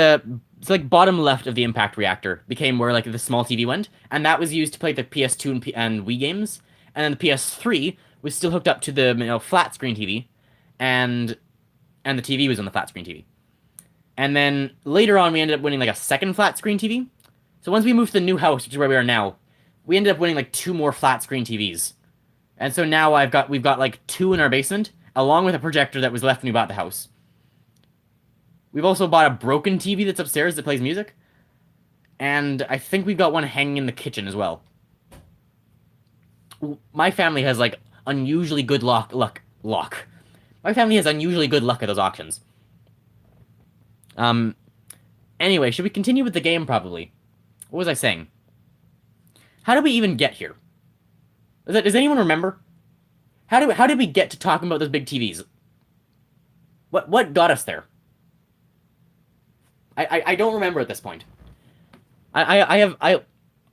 bottom left of the impact reactor became where like the small TV went, and that was used to play the PS2 and Wii games, and then the PS3 was still hooked up to the flat screen TV, and the TV was on the flat screen TV. And then later on we ended up winning like a second flat screen TV. So once we moved to the new house, which is where we are now, we ended up winning like 2 more flat screen TVs. And so now we've got like 2 in our basement, along with a projector that was left when we bought the house. We've also bought a broken TV that's upstairs that plays music. And I think we've got one hanging in the kitchen as well. My family has like unusually good luck. My family has unusually good luck at those auctions. Anyway, should we continue with the game probably? What was I saying? How did we even get here? Does anyone remember? How did we get to talking about those big TVs? What got us there? I don't remember at this point. I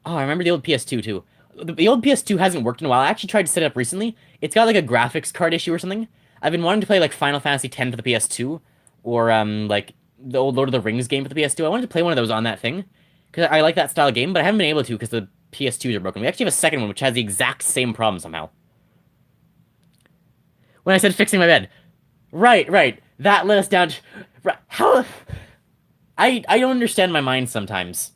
remember the old PS2 too. The old PS2 hasn't worked in a while. I actually tried to set it up recently. It's got like a graphics card issue or something. I've been wanting to play like Final Fantasy X for the PS2 or like the old Lord of the Rings game for the PS2. I wanted to play one of those on that thing because I like that style of game, but I haven't been able to because the PS2s are broken. We actually have a second one which has the exact same problem somehow. When I said fixing my bed. Right. That let us down to... How... I don't understand my mind sometimes.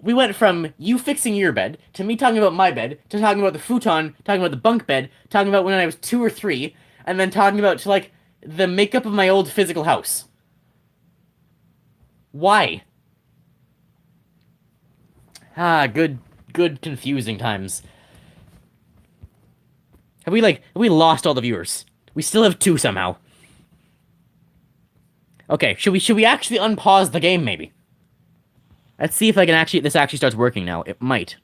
We went from you fixing your bed, to me talking about my bed, to talking about the futon, talking about the bunk bed, talking about when I was 2 or 3, and then talking about, to, like, the makeup of my old physical house. Why? Good confusing times. Have we lost all the viewers? We still have 2 somehow. Okay, should we actually unpause the game, maybe? Let's see if this actually starts working now. It might.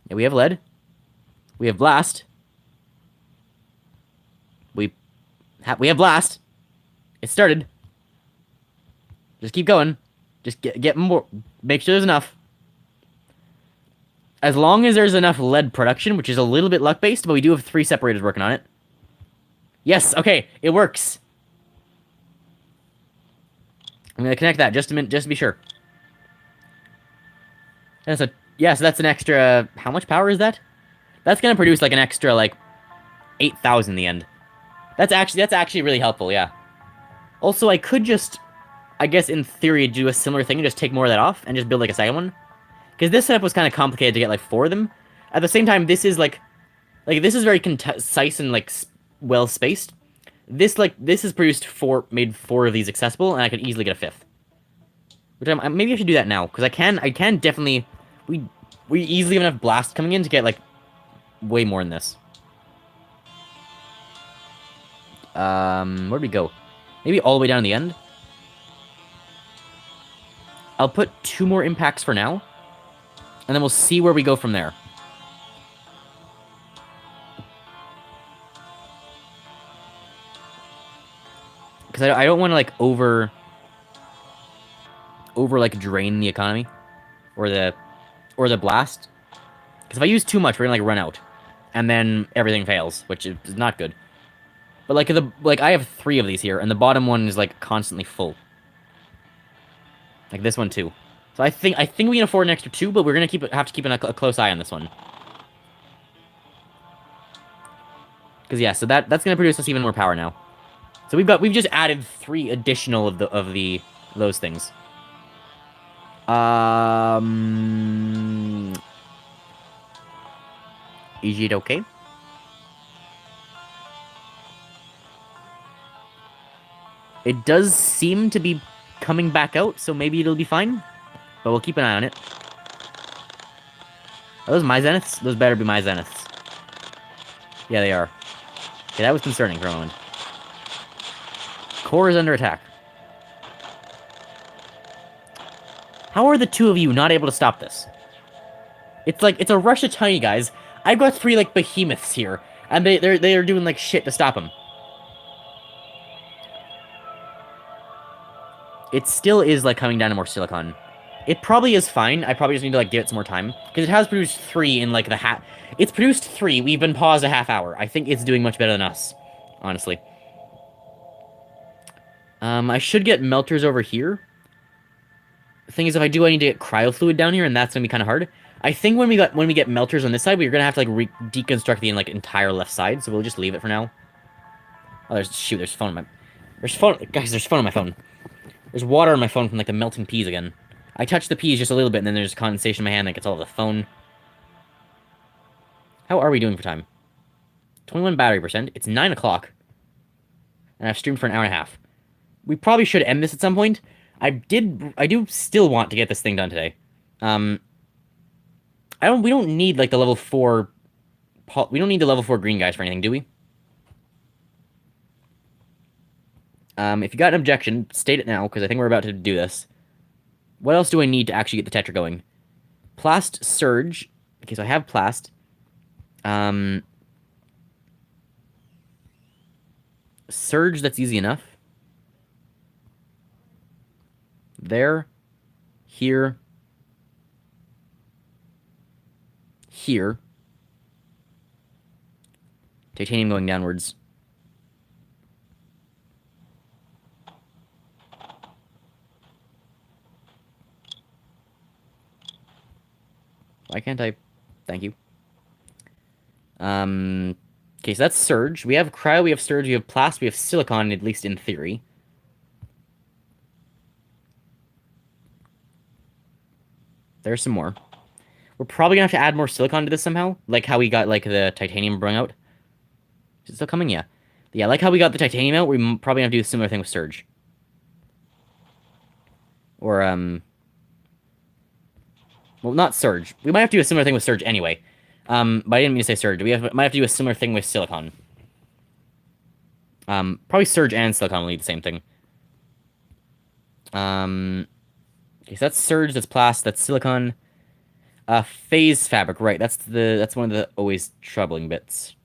Yeah, we have lead. We have blast. We have blast. It started. Just keep going. Just get more. Make sure there's enough. As long as there's enough lead production, which is a little bit luck-based, but we do have 3 separators working on it. Yes, okay, it works. I'm gonna connect that just to be sure. And so that's an extra. How much power is that? That's gonna produce like an extra like 8,000 in the end. That's actually really helpful. Yeah. Also, I could just, I guess in theory, do a similar thing and just take more of that off and just build like a second one. Because this setup was kind of complicated to get like 4 of them. At the same time, this is like this is very concise and like well spaced. This has produced made 4 of these accessible, and I could easily get a 5th. Which maybe I should do that now, because I can definitely, we easily have enough blast coming in to get like way more in this. Where'd we go? Maybe all the way down to the end. I'll put 2 more impacts for now, and then we'll see where we go from there. Because I don't want to like over like drain the economy or the blast. Because if I use too much, we're gonna like run out, and then everything fails, which is not good. But like I have 3 of these here, and the bottom one is like constantly full. Like this one too. So I think we can afford an extra 2, but we're gonna have to keep a close eye on this one. Because yeah, so that's gonna produce us even more power now. So we've just added 3 additional of those things. Is it okay? It does seem to be coming back out, so maybe it'll be fine. But we'll keep an eye on it. Are those my zeniths? Those better be my zeniths. Yeah, they are. Okay, that was concerning for a moment. Core is under attack. How are the 2 of you not able to stop this? It's a rush of tiny guys. I've got 3 like behemoths here, and they're doing like shit to stop them. It still is like coming down to more silicon. It probably is fine. I probably just need to like give it some more time, because it has produced 3 in like the half. It's produced 3. We've been paused a half hour. I think it's doing much better than us, honestly. I should get melters over here. The thing is, if I do, I need to get cryo fluid down here, and that's gonna be kind of hard. I think when we get melters on this side, we're gonna have to like deconstruct the like entire left side, so we'll just leave it for now. Oh, there's phone on my, there's phone on my phone. There's water on my phone from like the melting peas again. I touched the peas just a little bit, and then there's condensation in my hand that gets all over the phone. How are we doing for time? 21 battery percent. It's 9 o'clock, and I've streamed for an hour and a half. We probably should end this at some point. I do still want to get this thing done today. We don't need like the level 4 we don't need the level 4 green guys for anything, do we? If you got an objection, state it now, because I think we're about to do this. What else do I need to actually get the Tetra going? Plast Surge. Okay, so I have Plast. Surge, that's easy enough. There. Here. Here. Titanium going downwards. Why can't I Thank you. Okay, so that's Surge. We have Cryo, we have Surge, we have Plast, we have Silicon, at least in theory. There's some more. We're probably gonna have to add more Silicon to this somehow, like how we got, like, the Titanium brung out. Is it still coming? Yeah. Yeah, like how we got the Titanium out, we probably have to do a similar thing with Surge. Or, well, not Surge. We might have to do a similar thing with Surge anyway. But I didn't mean to say Surge. Might have to do a similar thing with Silicon. Probably Surge and Silicon will need the same thing. Okay, so that's Surge, that's Plast, that's Silicon. Phase Fabric, right, that's one of the always troubling bits.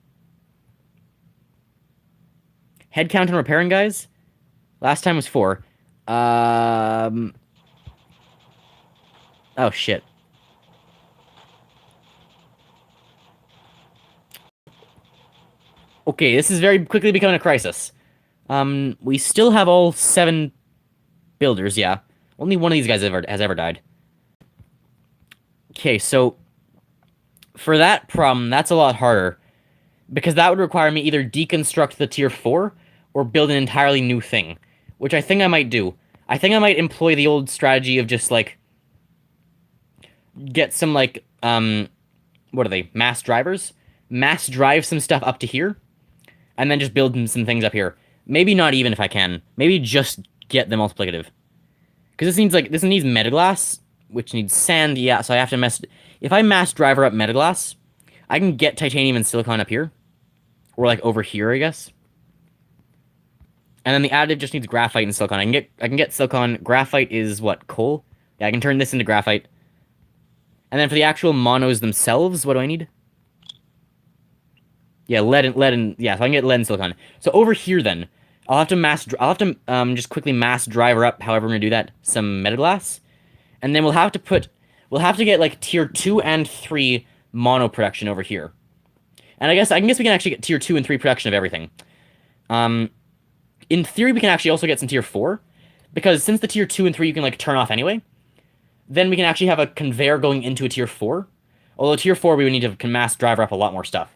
Head count on repairing, guys? Last time was 4. Oh, shit. Okay, this is very quickly becoming a crisis. We still have all 7 builders, yeah. Only one of these guys has ever died. Okay, so for that problem, that's a lot harder. Because that would require me either deconstruct the tier 4 or build an entirely new thing. Which I think I might do. I think I might employ the old strategy of just, like, get some, like, what are they? Mass drivers? Mass drive some stuff up to here. And then just build some things up here. Maybe not even if I can. Maybe just get the multiplicative. Because this needs metaglass, which needs sand, yeah, so I have to if I mass driver up metaglass, I can get titanium and silicon up here. Or, like, over here, I guess. And then the additive just needs graphite and silicon. I can get silicon. Graphite is what? Coal? Yeah, I can turn this into graphite. And then for the actual monos themselves, what do I need? Yeah, lead and yeah, so I can get lead and silicon. So over here then, I'll have to just quickly mass driver up, however we're gonna do that, some metaglass. And then we'll have to get, like, tier 2 and 3 mono production over here. And I guess we can actually get tier 2 and 3 production of everything. In theory, we can actually also get some tier 4. Because since the tier 2 and 3 you can, like, turn off anyway, then we can actually have a conveyor going into a tier 4. Although tier 4, we would need to mass driver up a lot more stuff.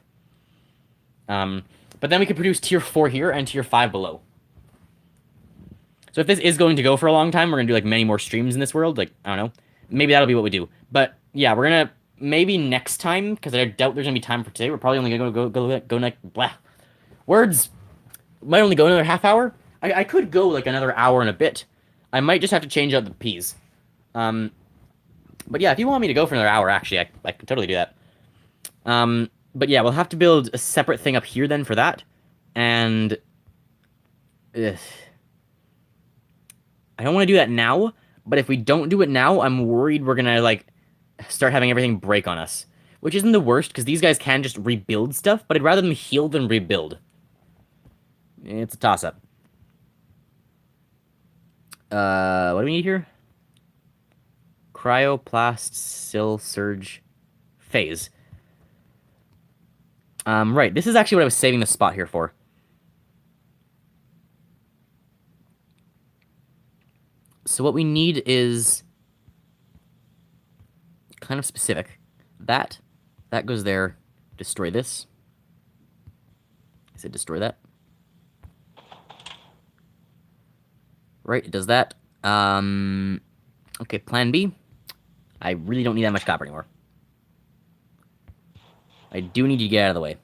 But then we could produce tier 4 here and tier 5 below. So if this is going to go for a long time, we're going to do, like, many more streams in this world. Like, I don't know. Maybe that'll be what we do. But, yeah, we're going to... Maybe next time, because I doubt there's going to be time for today. We're probably only going to go like... Blah. Words! Might only go another half hour. I could go, like, another hour and a bit. I might just have to change out the P's. But yeah, if you want me to go for another hour, actually, I could totally do that. But yeah, we'll have to build a separate thing up here then for that. And... Ugh. I don't want to do that now, but if we don't do it now, I'm worried we're going to, like, start having everything break on us. Which isn't the worst, because these guys can just rebuild stuff, but I'd rather them heal than rebuild. It's a toss-up. What do we need here? Cryoplast, Sil, Surge, Phase. Right, this is actually what I was saving the spot here for. So what we need is kind of specific. That goes there. Destroy this. I said destroy that. Right, it does that. Okay, plan B. I really don't need that much copper anymore. I do need you to get out of the way.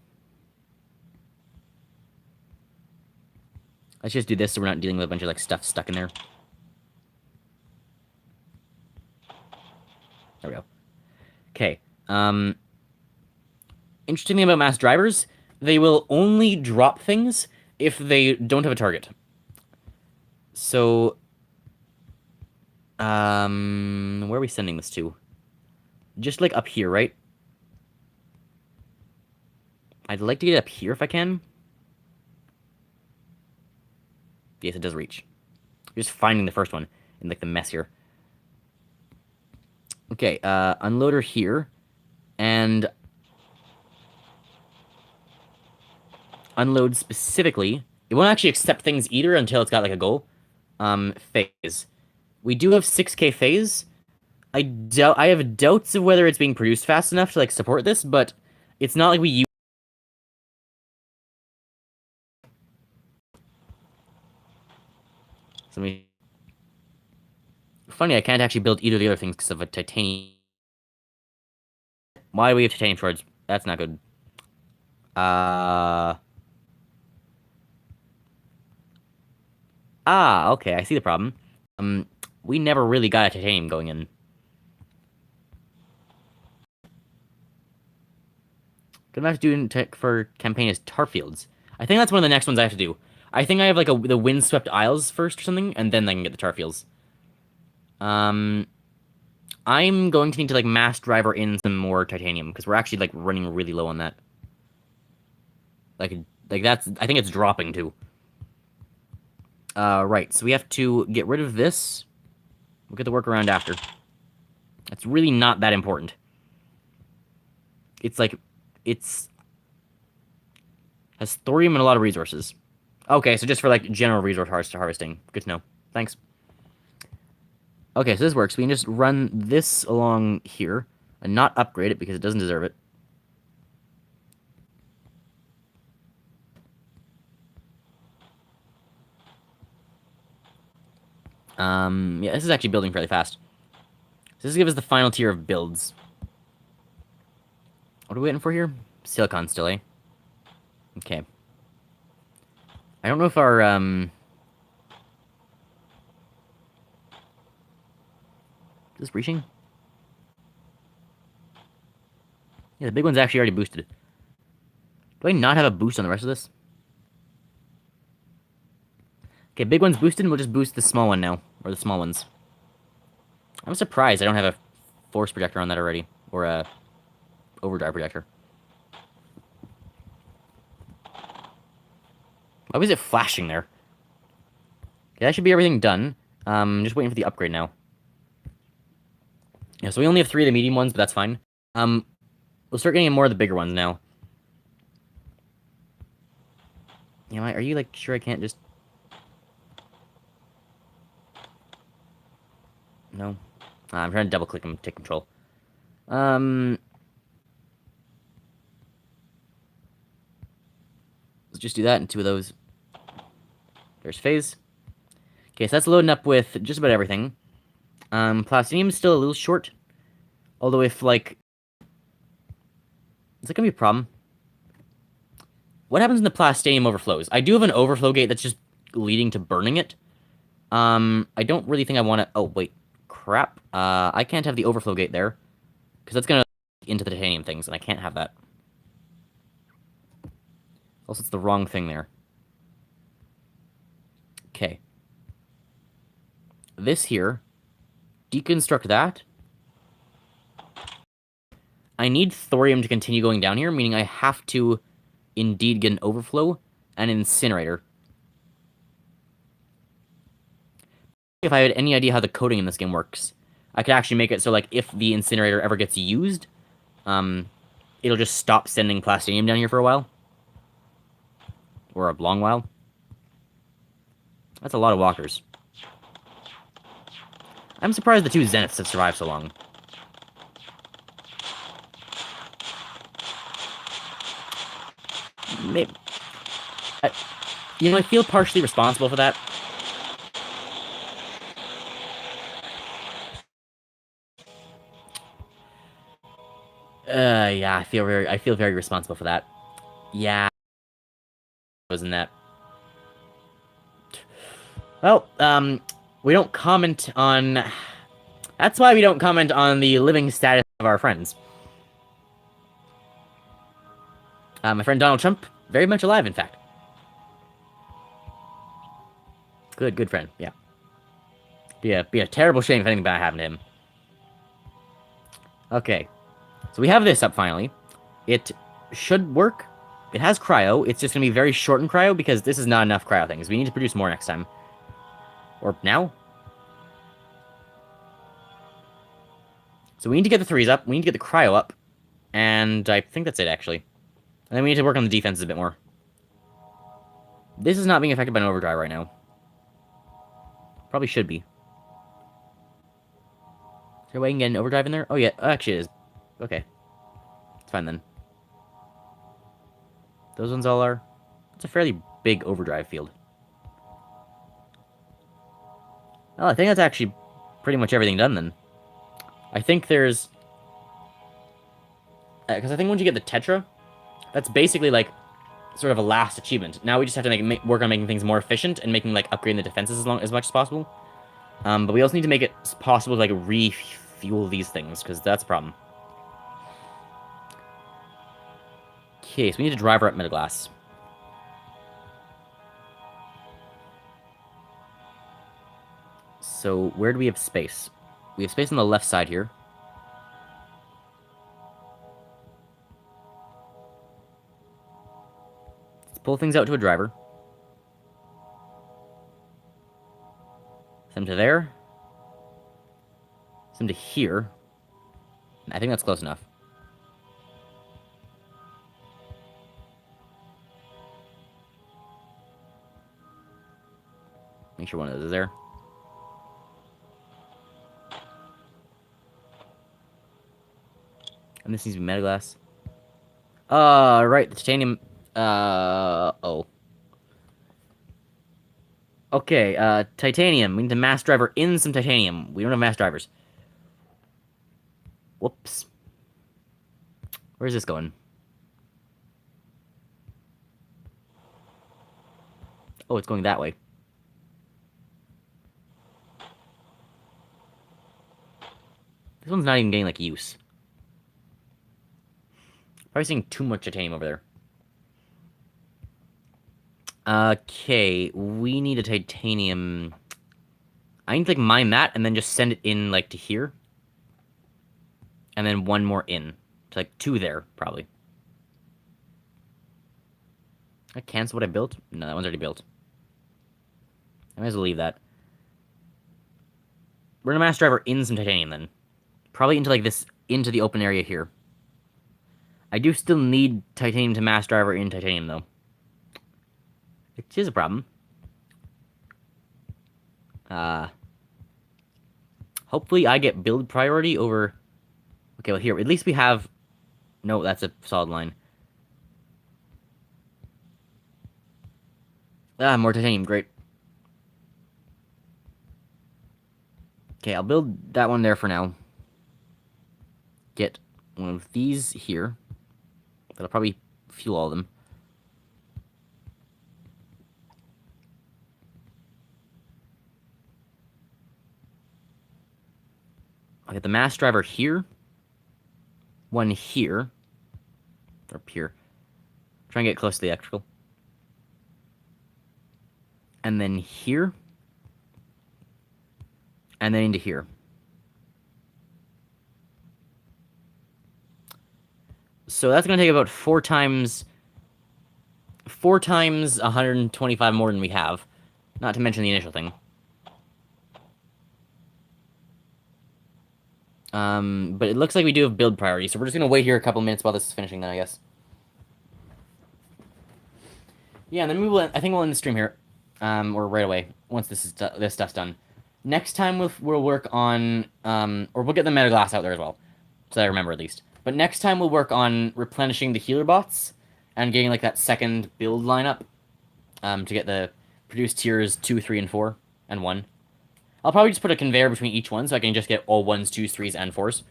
Let's just do this so we're not dealing with a bunch of, like, stuff stuck in there. There we go. Okay. Interesting thing about mass drivers, they will only drop things if they don't have a target. So, where are we sending this to? Just, like, up here, right? I'd like to get up here if I can. Yes, it does reach. Just finding the first one in, like, the mess here. Okay, unloader here. And unload specifically. It won't actually accept things either until it's got, like, a goal. Phase. We do have 6k phase. I have doubts of whether it's being produced fast enough to like support this, but it's not like we use. Funny, I can't actually build either of the other things because of a titanium. Why do we have titanium swords? That's not good. Uh. Okay, I see the problem. Um, we never really got a titanium going in. Gonna have to do in tech for campaign is tar fields. I think that's one of the next ones I have to do. I think I have like the windswept isles first or something, and then I can get the tar fields. Um, I'm going to need to like mass driver in some more titanium because we're actually like running really low on that. Like that's I think it's dropping too. Right. So we have to get rid of this. We'll get the workaround after. That's really not that important. It's like it's has thorium and a lot of resources. Okay, so just for like general resource harvesting. Good to know. Thanks. Okay, so this works. We can just run this along here and not upgrade it because it doesn't deserve it. Yeah, this is actually building fairly fast. So this gives us the final tier of builds. What are we waiting for here? Silicon still, eh? Okay. I don't know if our, is this breaching? Yeah, the big one's actually already boosted. Do I not have a boost on the rest of this? Okay, big one's boosted, and we'll just boost the small one now. Or the small ones. I'm surprised I don't have a force projector on that already. Or a overdrive projector. Why was it flashing there? Okay, that should be everything done. Just waiting for the upgrade now. Yeah, so we only have 3 of the medium ones, but that's fine. We'll start getting more of the bigger ones now. Yeah, are you, like, sure I can't just... No? I'm trying to double-click them, take control. Let's just do that and 2 of those. There's phase. Okay, so that's loading up with just about everything. Plastinium's still a little short. Although if, like... Is that gonna be a problem? What happens when the plastinium overflows? I do have an overflow gate that's just leading to burning it. I don't really think I want to... Oh, wait. Crap. I can't have the overflow gate there. Because that's gonna into the titanium things, and I can't have that. Also, it's the wrong thing there. Okay. This here. Deconstruct that. I need thorium to continue going down here, meaning I have to indeed get an overflow and an incinerator. If I had any idea how the coding in this game works, I could actually make it so, like, if the incinerator ever gets used, it'll just stop sending plastinium down here for a while. Or a long while. That's a lot of walkers. I'm surprised the 2 zeniths have survived so long. Maybe... I feel partially responsible for that. Yeah, I feel very responsible for that. Yeah, wasn't that? Well, we don't comment on... That's why we don't comment on the living status of our friends. My friend Donald Trump, very much alive, in fact. Good friend, yeah. Be a terrible shame if anything bad happened to him. Okay. So we have this up, finally. It should work. It has cryo. It's just going to be very short in cryo because this is not enough cryo things. We need to produce more next time. Or now? So we need to get the 3s up. We need to get the cryo up. And I think that's it, actually. And then we need to work on the defenses a bit more. This is not being affected by an overdrive right now. Probably should be. there a way I can get an overdrive in there? Oh, yeah. Actually, it is. Okay. It's fine, then. Those ones all are. It's a fairly big overdrive field. Well, I think that's actually pretty much everything done, then. I think there's... Because I think once you get the Tetra, that's basically, like, sort of a last achievement. Now we just have to work on making things more efficient and making, like, upgrading the defenses as much as possible. But we also need to make it possible to, like, refuel these things, because that's a problem. Okay, so we need to drive her up middle glass. So, where do we have space? We have space on the left side here. Let's pull things out to a driver. Send them to there. Send them to here. I think that's close enough. Make sure one of those is there. And this needs to be metaglass. Right, the titanium... oh. Okay, titanium. We need to mass driver in some titanium. We don't have mass drivers. Whoops. Where's this going? Oh, it's going that way. This one's not even getting, like, use. Probably seeing too much titanium over there. Okay, we need a titanium... I need to, like, mine that and then just send it in, like, to here. And then one more in. To, like, 2 there, probably. I cancel what I built? No, that one's already built. I might as well leave that. We're gonna mass driver in some titanium, then. Probably into, like, this... into the open area here. I do still need titanium to mass driver in titanium, though. Which is a problem. Hopefully I get build priority over... Okay, well, here, at least we have... No, that's a solid line. More titanium, great. Okay, I'll build that one there for now. Get one of these here. That'll probably fuel all of them. I'll get the mass driver here. One here. Up here. Try and get close to the electrical. And then here. And then into here. So that's going to take about 4 times 125 more than we have. Not to mention the initial thing. But it looks like we do have build priority, so we're just going to wait here a couple minutes while this is finishing then, I guess. Yeah, and then I think we'll end the stream here. Or right away, once this stuff's done. Next time we'll work on, or we'll get the metaglass out there as well. So I remember at least. But next time we'll work on replenishing the healer bots and getting like that second build lineup to get the produced tiers 2, 3, and 4, and 1. I'll probably just put a conveyor between each one so I can just get all 1s, 2s, 3s, and 4s.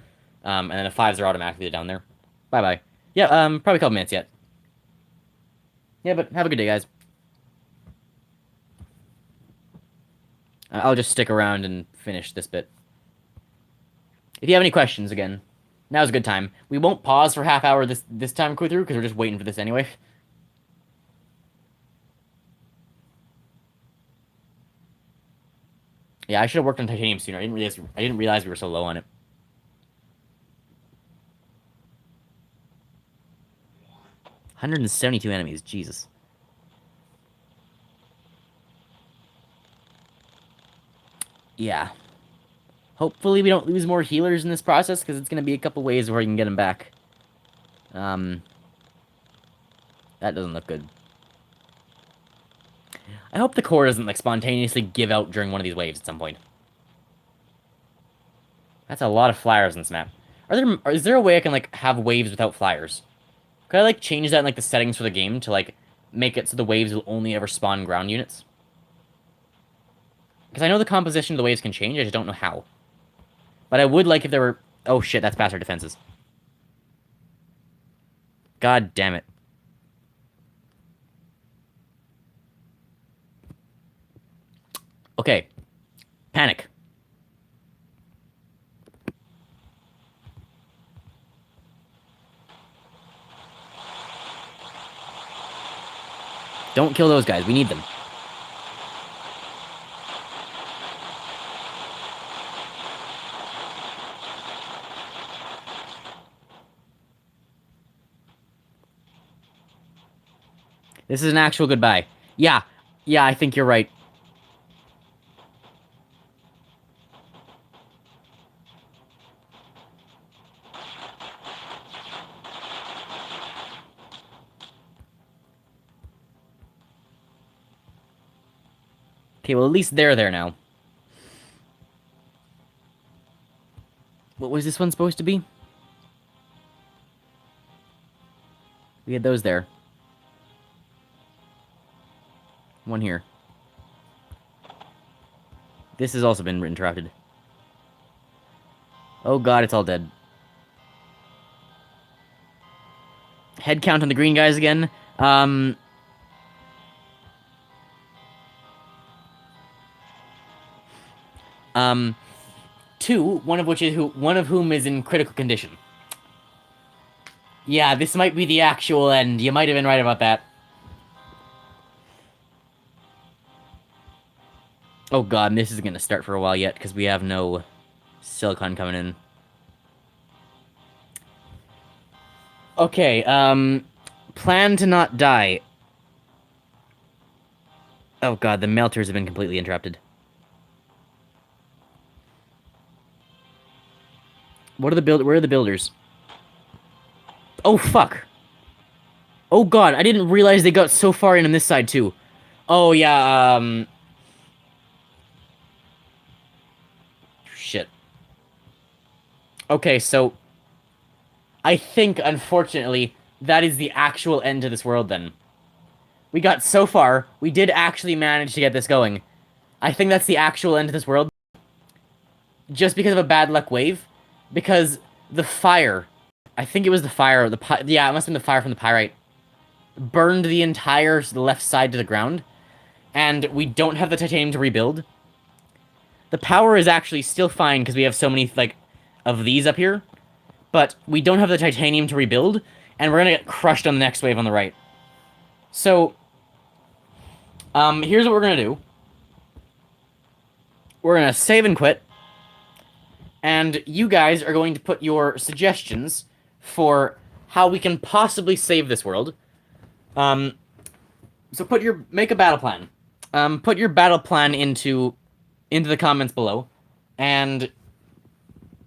And then the 5s are automatically down there. Bye-bye. Yeah, probably a couple minutes yet. Yeah, but have a good day, guys. I'll just stick around and finish this bit. If you have any questions, again, now's a good time. We won't pause for half hour this time go through, because we're just waiting for this anyway. Yeah, I should have worked on titanium sooner. I didn't realize we were so low on it. $172 enemies, Jesus. Yeah. Hopefully we don't lose more healers in this process, because it's going to be a couple ways where you can get them back. That doesn't look good. I hope the core doesn't, like, spontaneously give out during one of these waves at some point. That's a lot of flyers in this map. Is there a way I can, like, have waves without flyers? Could I, like, change that in, like, the settings for the game to, like, make it so the waves will only ever spawn ground units? Because I know the composition of the waves can change, I just don't know how. But I would like if there were... Oh shit, that's past our defenses. God damn it. Okay. Panic. Don't kill those guys, we need them. This is an actual goodbye. Yeah. Yeah, I think you're right. Okay, well, at least they're there now. What was this one supposed to be? We had those there. One here. This has also been interrupted. Oh god, it's all dead. Head count on the green guys again. Two, one of whom is in critical condition. Yeah, this might be the actual end. You might have been right about that. Oh god, and this isn't gonna start for a while yet, because we have no silicon coming in. Okay, plan to not die. Oh god, the melters have been completely interrupted. Where are the builders? Oh fuck. Oh god, I didn't realize they got so far in on this side too. Oh yeah, shit. Okay, so I think, unfortunately, that is the actual end to this world then. We got so far, we did actually manage to get this going. I think that's the actual end to this world. Just because of a bad luck wave. Because the fire, I think it was the fire, yeah, it must have been the fire from the pyrite, burned the entire left side to the ground, and we don't have the titanium to rebuild. The power is actually still fine because we have so many, like, of these up here, but we don't have the titanium to rebuild, and we're gonna get crushed on the next wave on the right. So, here's what we're gonna do. We're gonna save and quit, and you guys are going to put your suggestions for how we can possibly save this world. So make a battle plan. Put your battle plan into the comments below, and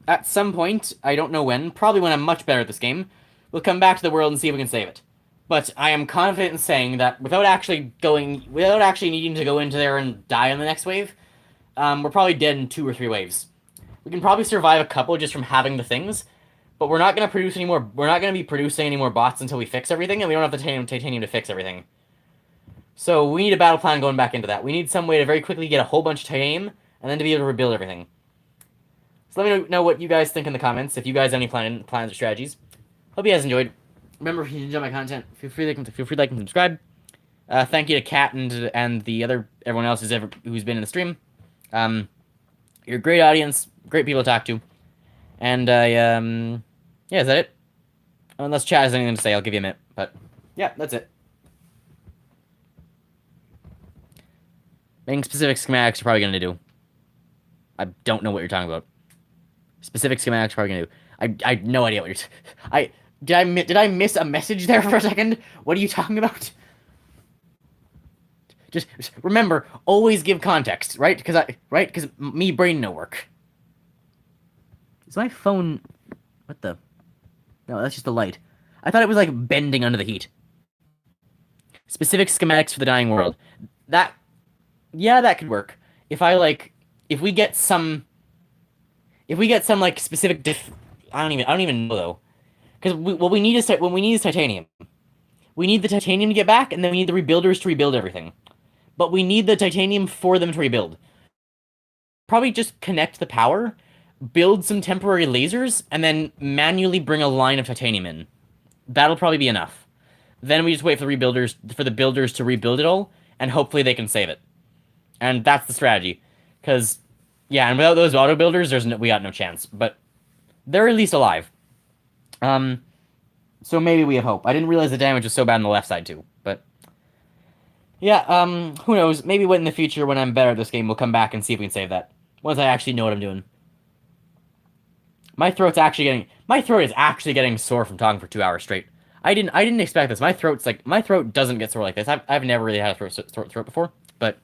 at some point, I don't know when, probably when I'm much better at this game, we'll come back to the world and see if we can save it. But I am confident in saying that without actually needing to go into there and die on the next wave, we're probably dead in 2 or 3 waves. We can probably survive a couple just from having the things, but we're not going to produce any more. We're not going to be producing any more bots until we fix everything, and we don't have the titanium to fix everything. So we need a battle plan going back into that. We need some way to very quickly get a whole bunch of titanium, and then to be able to rebuild everything. So let me know what you guys think in the comments, if you guys have any plans or strategies. Hope you guys enjoyed. Remember, if you enjoy my content, feel free to like and subscribe. Thank you to Kat and everyone else who's been in the stream. You're a great audience, great people to talk to. And, yeah, is that it? Unless chat has anything to say, I'll give you a minute. But, yeah, that's it. Making specific schematics are probably going to do. I don't know what you're talking about. Specific schematics are probably going to do. I have no idea what you're... Did I miss a message there for a second? What are you talking about? Just remember, always give context, right? Because me brain no work. Is my phone... What the... No, that's just the light. I thought it was, like, bending under the heat. Specific schematics for the dying world. Yeah, that could work. If we get some... If we get some like specific I don't even know though. Because what we need is what we need is titanium. We need the titanium to get back, and then we need the rebuilders to rebuild everything. But we need the titanium for them to rebuild. Probably just connect the power, build some temporary lasers, and then manually bring a line of titanium in. That'll probably be enough. Then we just wait for the builders to rebuild it all, and hopefully they can save it. And that's the strategy. Because, yeah, and without those auto builders, we got no chance. But they're at least alive. So maybe we have hope. I didn't realize the damage was so bad on the left side too. But yeah, who knows? Maybe in the future when I'm better at this game, we'll come back and see if we can save that. Once I actually know what I'm doing. My throat is actually getting sore from talking for 2 hours straight. I didn't expect this. My throat doesn't get sore like this. I've never really had a throat before, but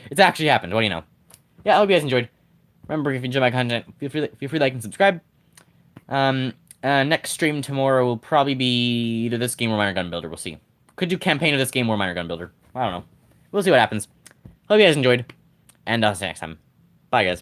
it's actually happened. What do you know? Yeah, I hope you guys enjoyed. Remember, if you enjoy my content, feel free to like and subscribe. Next stream tomorrow will probably be either this game or Miner Gun Builder. We'll see. Could do campaign of this game or Miner Gun Builder. I don't know. We'll see what happens. Hope you guys enjoyed, and I'll see you next time. Bye, guys.